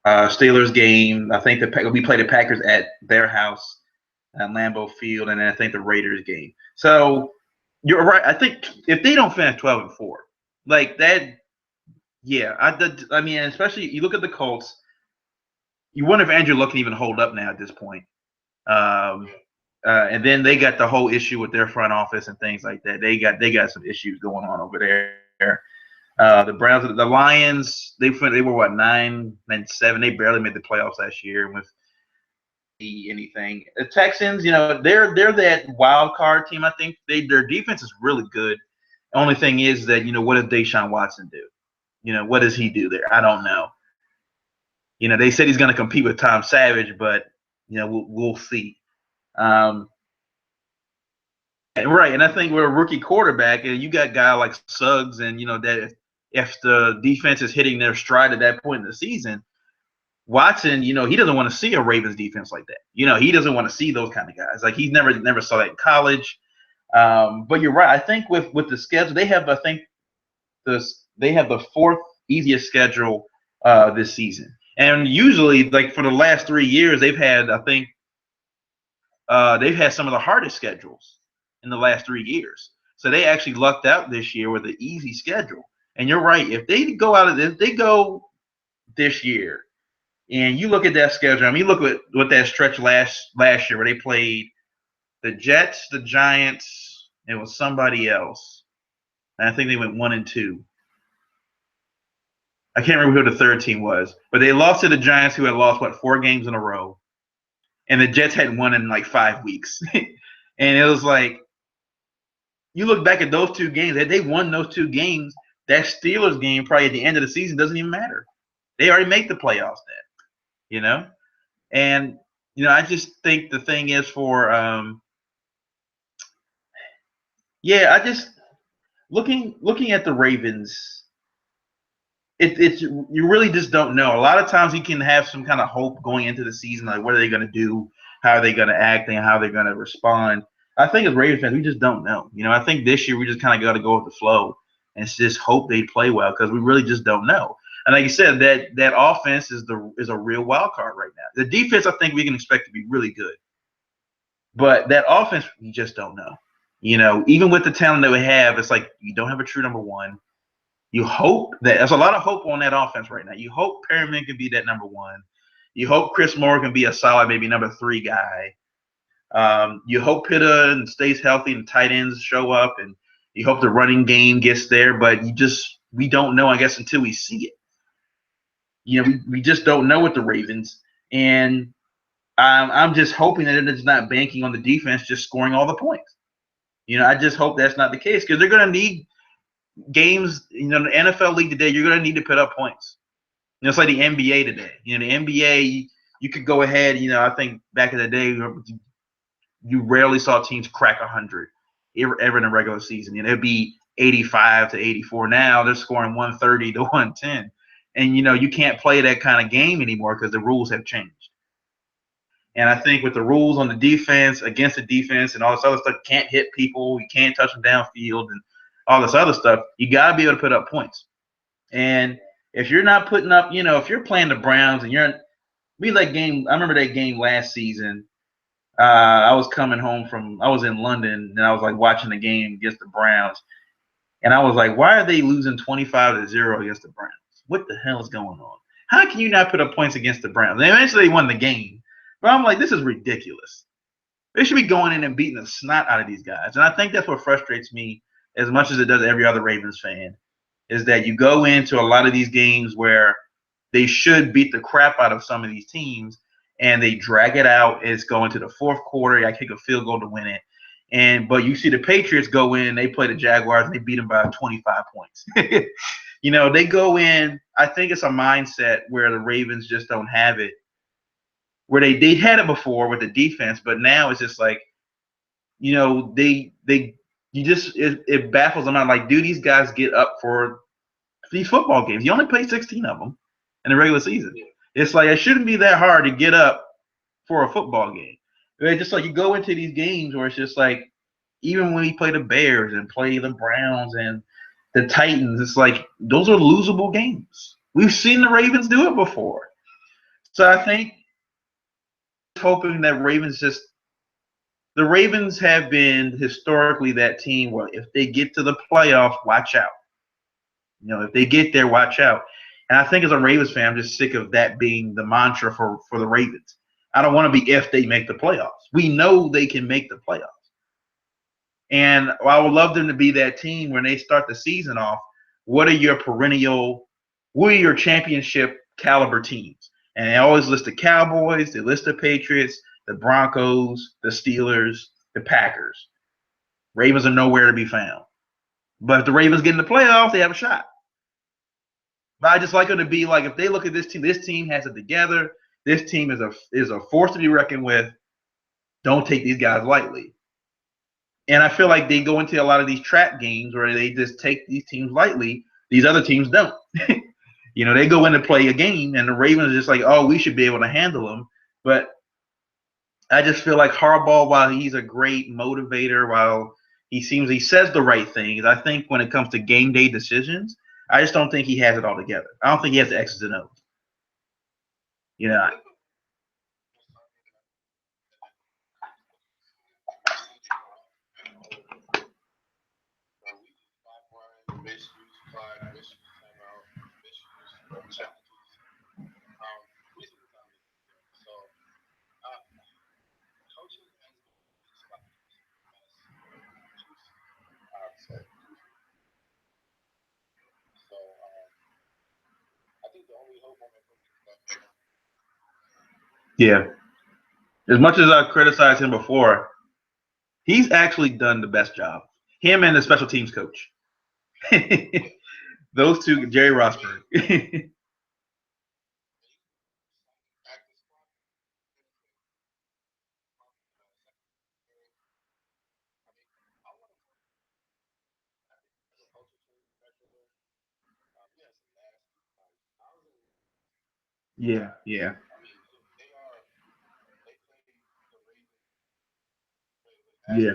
Steelers game. I think we play the Packers at their house at Lambeau Field, and then I think the Raiders game. So you're right. I think if they don't finish 12-4, like that, yeah. I mean, especially you look at the Colts. You wonder if Andrew Luck can even hold up now at this point. Um, Yeah. and then they got the whole issue with their front office and things like that. They got some issues going on over there. The Browns, the Lions, they were what 9-7. They barely made the playoffs last year with anything. The Texans, they're that wild card team. I think their defense is really good. The only thing is that what does Deshaun Watson do? What does he do there? I don't know. They said he's going to compete with Tom Savage, but we'll see. Um, right, and I think we're a rookie quarterback, and you got a guy like Suggs, and that if the defense is hitting their stride at that point in the season, Watson, he doesn't want to see a Ravens defense like that. He doesn't want to see those kind of guys. Like he's never saw that in college. But you're right. I think with the schedule, they have the fourth easiest schedule this season, and usually like for the last 3 years, they've had some of the hardest schedules in the last 3 years. So they actually lucked out this year with an easy schedule. And you're right. If they go this year, and you look at that schedule, I mean, look at what that stretch last year where they played the Jets, the Giants, it was somebody else. And I think they went 1-2. I can't remember who the third team was, but they lost to the Giants, who had lost 4 games in a row, and the Jets hadn't won in like 5 weeks. And it was like you look back at those 2 games, had they won those 2 games, that Steelers game probably at the end of the season doesn't even matter. They already make the playoffs then. And I just think the thing is for I just looking at the Ravens, it's you really just don't know. A lot of times you can have some kind of hope going into the season, like what are they going to do, how are they going to act, and how they're going to respond. I think as Ravens fans, we just don't know. I think this year we just kind of got to go with the flow and just hope they play well because we really just don't know. And like you said, that offense is a real wild card right now. The defense, I think we can expect to be really good, but that offense, we just don't know. Even with the talent that we have, it's like you don't have a true number one. You hope that there's a lot of hope on that offense right now. You hope Perriman can be that number one. You hope Chris Moore can be a solid, maybe number 3 guy. You hope Pitta stays healthy and tight ends show up, and you hope the running game gets there. But we don't know, I guess, until we see it. We just don't know with the Ravens, and I'm just hoping that it's not banking on the defense just scoring all the points. I just hope that's not the case because they're going to need games. The NFL league today, you're going to need to put up points. It's like the NBA today. The NBA, you could go ahead. I think back in the day, you rarely saw teams crack 100 ever in a regular season. It'd be 85 to 84. Now they're scoring 130 to 110, And you can't play that kind of game anymore because the rules have changed. And I think with the rules on the defense, against the defense, and all this other stuff, you can't hit people, you can't touch them downfield, and all this other stuff, you got to be able to put up points. And if you're not putting up, if you're playing the Browns and I remember that game last season. I was I was in London, and I was like watching the game against the Browns. And I was like, why are they losing 25-0 against the Browns? What the hell is going on? How can you not put up points against the Browns? And eventually they won the game. But I'm like, this is ridiculous. They should be going in and beating the snot out of these guys. And I think that's what frustrates me as much as it does every other Ravens fan, is that you go into a lot of these games where they should beat the crap out of some of these teams, and they drag it out. It's going to the fourth quarter. I kick a field goal to win it. But you see the Patriots go in, they play the Jaguars, and they beat them by 25 points. They go in. I think it's a mindset where the Ravens just don't have it, where they had it before with the defense, but now it's just like, it baffles them out. Like, do these guys get up for these football games? You only play 16 of them in the regular season. It's like, it shouldn't be that hard to get up for a football game. It's just like you go into these games where it's just like, even when we play the Bears and play the Browns and the Titans, it's like those are losable games. We've seen the Ravens do it before. So I think hoping that the Ravens have been historically that team where if they get to the playoffs, watch out. If they get there, watch out. And I think as a Ravens fan, I'm just sick of that being the mantra for the Ravens. I don't want to be if they make the playoffs. We know they can make the playoffs. And I would love them to be that team when they start the season off. What are your championship caliber teams? And they always list the Cowboys, they list the Patriots, the Broncos, the Steelers, the Packers. Ravens are nowhere to be found. But if the Ravens get in the playoffs, they have a shot. But I just like them to be like, if they look at this team has it together. This team is a force to be reckoned with. Don't take these guys lightly. And I feel like they go into a lot of these trap games where they just take these teams lightly. These other teams don't. They go in to play a game, and the Ravens are just like, oh, we should be able to handle them. But I just feel like Harbaugh, while he's a great motivator, while he says the right things, I think when it comes to game day decisions, I just don't think he has it all together. I don't think he has the X's and O's. Yeah. As much as I criticized him before, he's actually done the best job. Him and the special teams coach. Those two, Jerry Rosberg. Yeah, yeah. Yeah.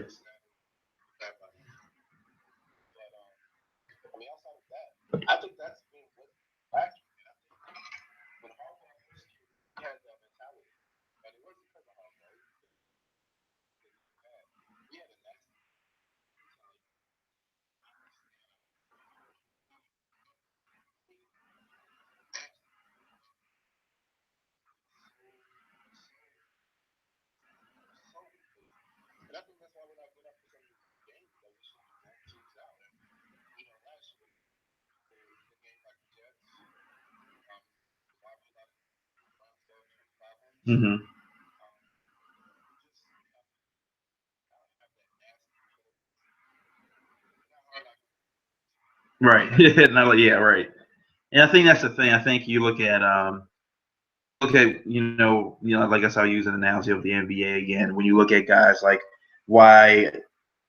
I think that's been what when Harbaugh first came, he had that mentality, and it wasn't because of Harbaugh. He had a nasty mentality. And I think that's why we're not good after some of these games that we should be blowing teams out. Last year, the game like the Jets, why we lost 25 Mm-hmm. Right. Yeah, right. And I think that's the thing. I think you like I saw I use an analogy of the NBA again. When you look at guys like why,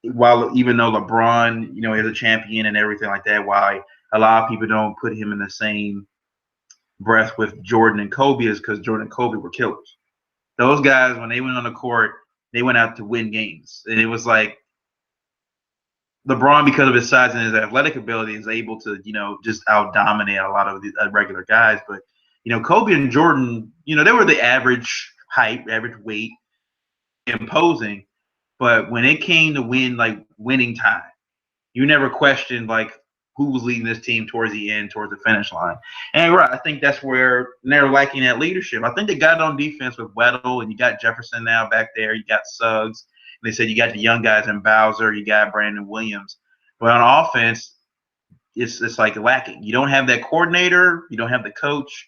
while even though LeBron, is a champion and everything like that, why a lot of people don't put him in the same breath with Jordan and Kobe is because Jordan and Kobe were killers. Those guys, when they went on the court, they went out to win games, and it was like LeBron, because of his size and his athletic ability, is able to, just out dominate a lot of the regular guys. But, Kobe and Jordan, they were the average height, average weight, imposing. But when it came to winning time, you never questioned who was leading this team towards the end, towards the finish line. And right, I think that's where they're lacking that leadership. I think they got it on defense with Weddle, and you got Jefferson now back there. You got Suggs. And they said you got the young guys in Bowser. You got Brandon Williams. But on offense, it's like lacking. You don't have that coordinator. You don't have the coach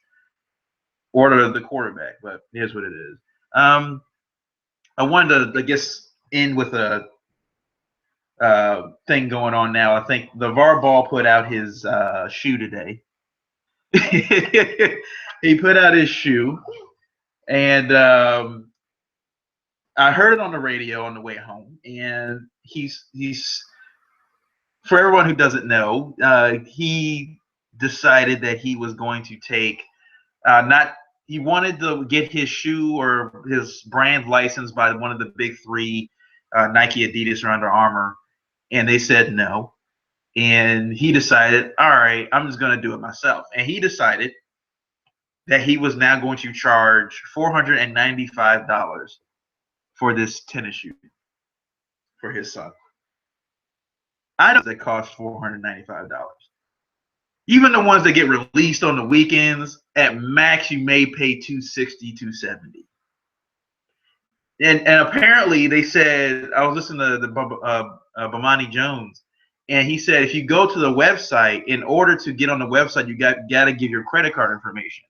or the quarterback. But here's what it is. I wanted to, I guess, end with a thing going on now. I think LeVar Ball put out his shoe today. He put out his shoe, and I heard it on the radio on the way home. And he's for everyone who doesn't know, he decided that he was going to take not he wanted to get his shoe or his brand licensed by one of the big three, Nike, Adidas, or Under Armour, and they said no. And he decided, all right, I'm just going to do it myself. And he decided that he was now going to charge $495 for this tennis shoe for his son. I know that cost $495. Even the ones that get released on the weekends, at max you may pay 260, 270. And apparently they said, I was listening to the Bomani Jones, and he said if you go to the website, in order to get on the website, you got to give your credit card information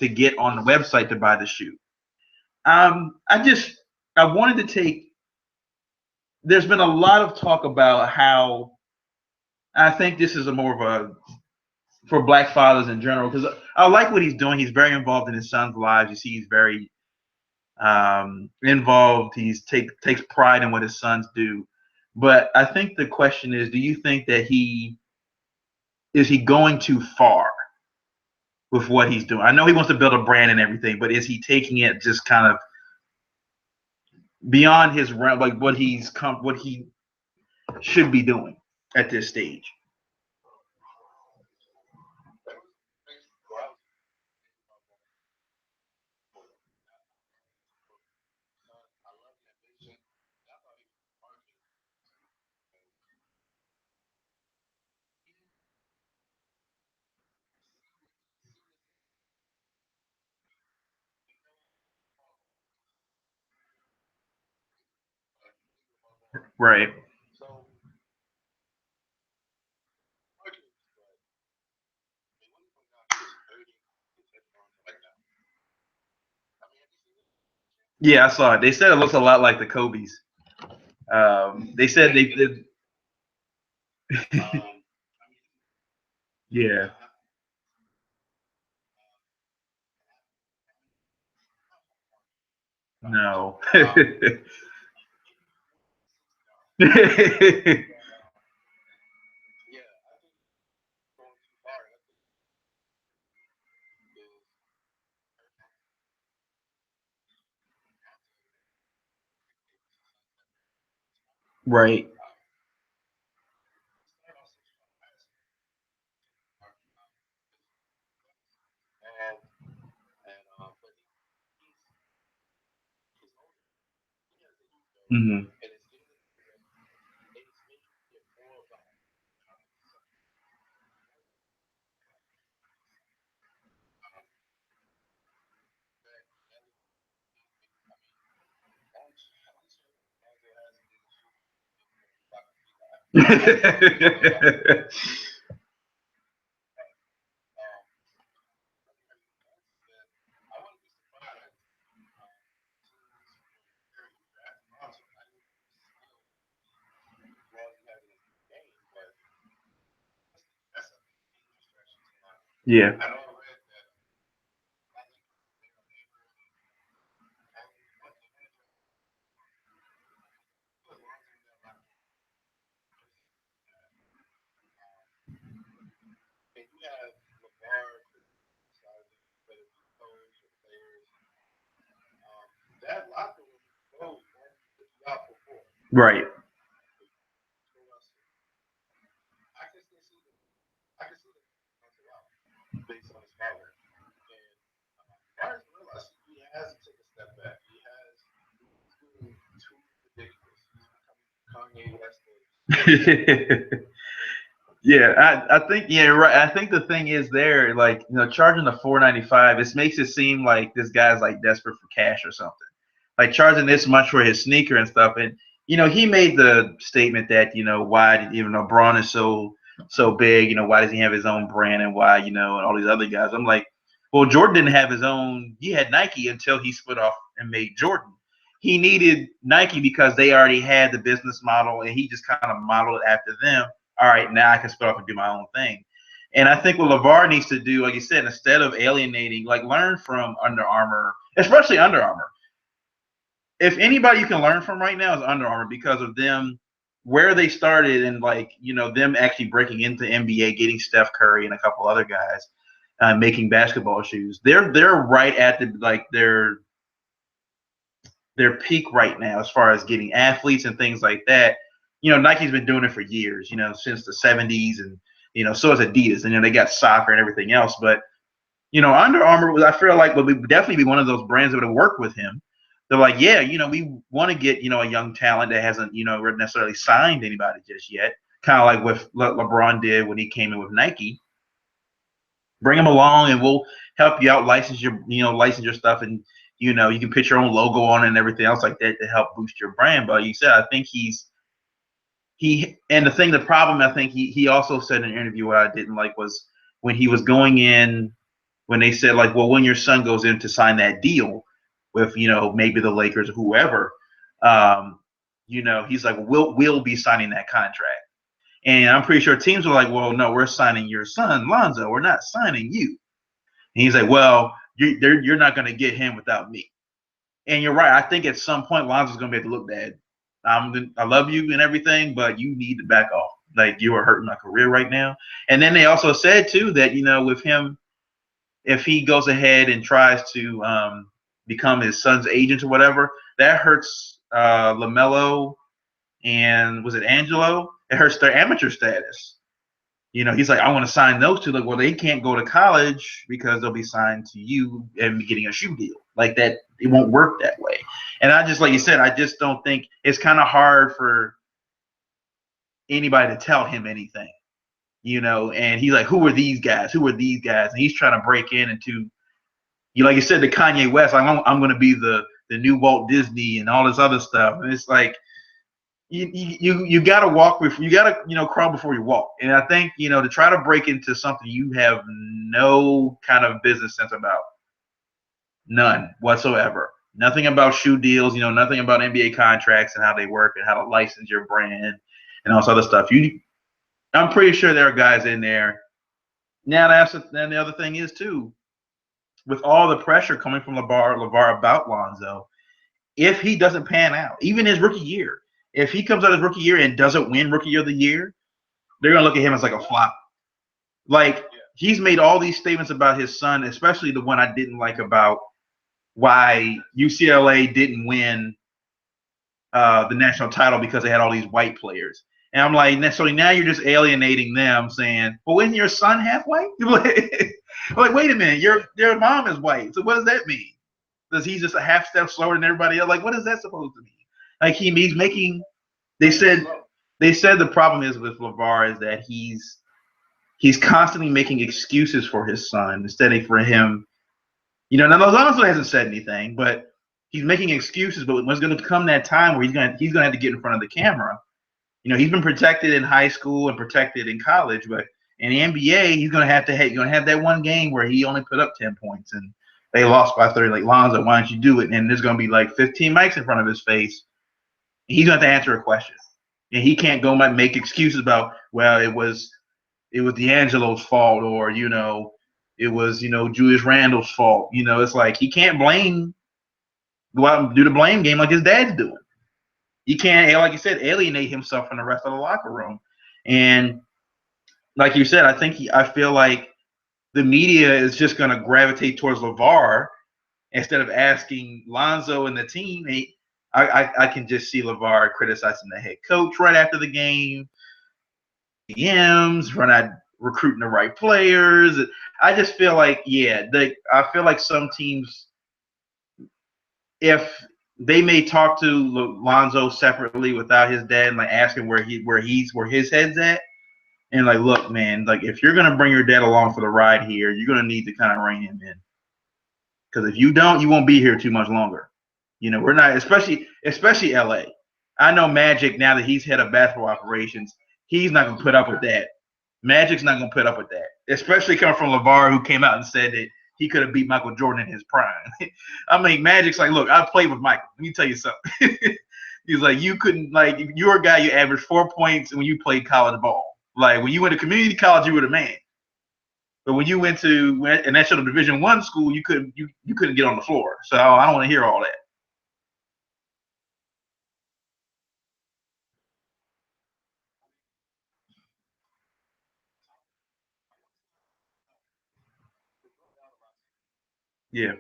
to get on the website to buy the shoe. I wanted to take. There's been a lot of talk about how I think this is a more of a for Black fathers in general, because I like what he's doing. He's very involved in his son's lives. You see, he's very involved. Takes pride in what his sons do. But I think the question is, do you think that he going too far with what he's doing? I know he wants to build a brand and everything, but is he taking it just kind of beyond his realm, like what he should be doing at this stage? Right. Yeah, I saw it. They said it looks a lot like the Kobe's. They said they did. Yeah. No. Right. Hmm. Yeah. Right. I can still see them. I can see them out based on his father. And Barnes realized he has to take a step back. He's getting too ridiculous. He's becoming Kanye West of sports. Yeah, I think yeah, right. I think the thing is there, like charging the 495, it makes it seem like this guy's like desperate for cash or something. Like charging this much for his sneaker and stuff. And he made the statement that why even though Braun is so big, why does he have his own brand and why and all these other guys. I'm like, well, Jordan didn't have his own. He had Nike until he split off and made Jordan. He needed Nike because they already had the business model and he just kind of modeled it after them. All right, now I can split off and do my own thing. And I think what LeVar needs to do, like you said, instead of alienating, like learn from Under Armour, especially Under Armour. If anybody you can learn from right now is Under Armour because of them, where they started and them actually breaking into NBA, getting Steph Curry and a couple other guys, making basketball shoes. They're right at the their peak right now as far as getting athletes and things like that. Nike's been doing it for years, since the 70s, and so is Adidas, and they got soccer and everything else. But Under Armour, I feel like would definitely be one of those brands that would have worked with him. They're like, yeah, we want to get a young talent that hasn't necessarily signed anybody just yet, kind of like what LeBron did when he came in with Nike. Bring them along, and we'll help you out, license your stuff, and you can put your own logo on it and everything else like that to help boost your brand. But you said, I think the problem I think he also said in an interview what I didn't like was when he was going in, when they said like, well, when your son goes in to sign that deal with maybe the Lakers or whoever, he's like, we'll be signing that contract. And I'm pretty sure teams were like, well, no, we're signing your son, Lonzo. We're not signing you. And he's like, well, you're not going to get him without me. And you're right. I think at some point Lonzo's going to be able to look, Dad, I love you and everything, but you need to back off. Like, you are hurting my career right now. And then they also said too that with him, if he goes ahead and tries to become his son's agent or whatever, that hurts LaMelo and was it Angelo? It hurts their amateur status. He's like, I want to sign those two. Like, well, they can't go to college because they'll be signed to you and be getting a shoe deal. Like that, it won't work that way. And I just, like you said, I just don't think it's kind of hard for anybody to tell him anything. And he's like, who are these guys? Who are these guys? And he's trying to break in into, like you said, the Kanye West. Like, I'm going to be the new Walt Disney and all this other stuff. And it's like, you got to walk before you got to crawl before you walk. And I think to try to break into something you have no kind of business sense about, none whatsoever, nothing about shoe deals, nothing about NBA contracts and how they work and how to license your brand and all this other stuff. I'm pretty sure there are guys in there now. Then the other thing is too, with all the pressure coming from LeVar about Lonzo, if he doesn't pan out, even his rookie year, if he comes out his rookie year and doesn't win rookie of the year, they're gonna look at him as like a flop. Like, he's made all these statements about his son, especially the one I didn't like about why UCLA didn't win the national title because they had all these white players. And I'm like, so now you're just alienating them, saying, well, isn't your son half white? Like, wait a minute, your mom is white. So what does that mean? Does he just a half step slower than everybody else? Like, what is that supposed to mean? Like, he's making. They said the problem is with LeVar is that he's constantly making excuses for his son instead of for him. Now Lonzo hasn't said anything, but he's making excuses. But when it's going to come that time where he's going to have to get in front of the camera. He's been protected in high school and protected in college, but in the NBA, he's going to have that one game where he only put up 10 points and they lost by 30. Like, Lonzo, why don't you do it? And there's going to be like 15 mics in front of his face. He's going to have to answer a question, and he can't go and make excuses about, well, it was D'Angelo's fault, or it was Julius Randle's fault. It's like he can't go out and do the blame game like his dad's doing. He can't, like you said, alienate himself from the rest of the locker room. And like you said, I feel like the media is just going to gravitate towards LeVar instead of asking Lonzo and the team. I can just see LeVar criticizing the head coach right after the game. GMs, we're not recruiting the right players. I just feel like, I feel like some teams, if they may talk to Lonzo separately without his dad and like asking where his head's at, and like, look, man, like if you're gonna bring your dad along for the ride here, you're gonna need to kind of rein him in, because if you don't, you won't be here too much longer. We're not, especially LA. I know Magic, now that he's head of basketball operations, he's not gonna put up with that. Magic's not gonna put up with that, especially coming from LeVar, who came out and said that he could have beat Michael Jordan in his prime. I mean, Magic's like, look, I played with Michael. Let me tell you something. He's like, you couldn't, like, you're a guy, you averaged 4 points when you played college ball. Like, when you went to community college, you were the man. But when you went to a National Division I school, you couldn't get on the floor. So I don't want to hear all that. Yeah.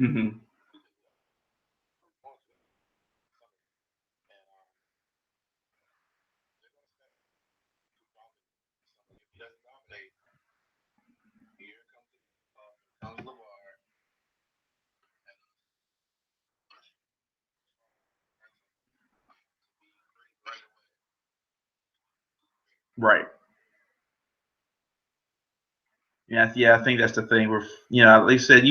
Mm-hmm. Right. Yeah. I think that's the thing. Where like I said,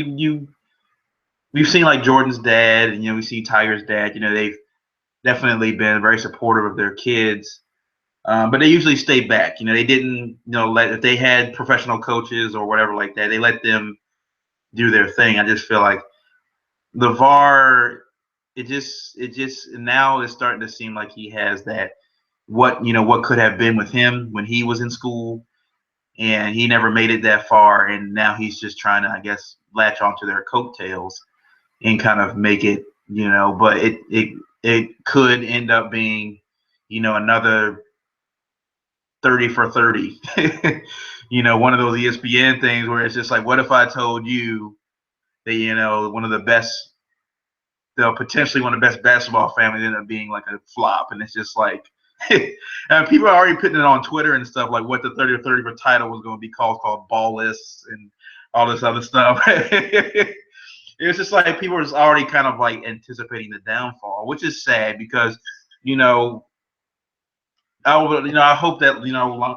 we've seen like Jordan's dad, and we've seen Tiger's dad. They've definitely been very supportive of their kids, but they usually stay back. They didn't, let if they had professional coaches or whatever like that, they let them do their thing. I just feel like LeVar, it just now is starting to seem like he has that what could have been with him when he was in school, and he never made it that far, and now he's just trying to, I guess, latch onto their coattails and kind of make it, but it could end up being, another 30 for 30. One of those ESPN things where it's just like, what if I told you that, one of the best, potentially one of the best basketball families ended up being like a flop, and it's just like, and people are already putting it on Twitter and stuff, like what the 30 or 30 for title was going to be called ballless and all this other stuff. It's just like people are just already kind of like anticipating the downfall, which is sad because, you know, I hope that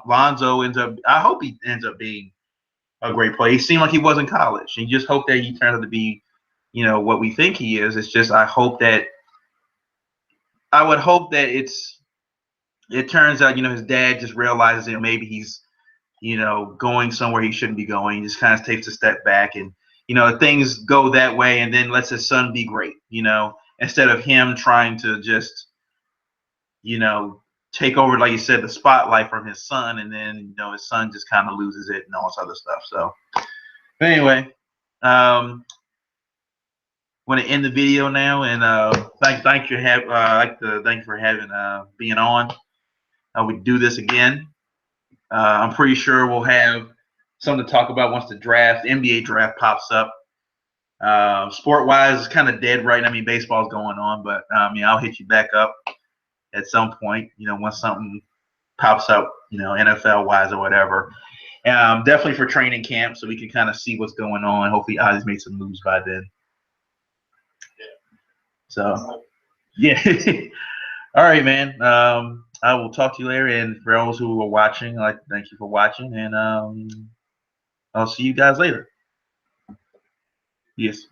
Lonzo ends up. I hope he ends up being a great player. He seemed like he was in college, and you just hope that he turns out to be, what we think he is. It's just I would hope that it turns out, his dad just realizes that maybe he's, going somewhere he shouldn't be going. He just kind of takes a step back, and things go that way, and then lets his son be great. Instead of him trying to just, you know, take over, like you said, the spotlight from his son, and then his son just kind of loses it and all this other stuff. So, but anyway, want to end the video now, and thank you like to thank you for having being on. We do this again. I'm pretty sure we'll have something to talk about once the NBA draft pops up. Sport wise, it's kind of dead right now. I mean, baseball's going on, but I'll hit you back up at some point. Once something pops up, NFL wise or whatever. Definitely for training camp, so we can kind of see what's going on. Hopefully, Ozzie's made some moves by then. So, yeah. All right, man. I will talk to you later. And for those who are watching, I'd like to thank you for watching. And I'll see you guys later. Yes.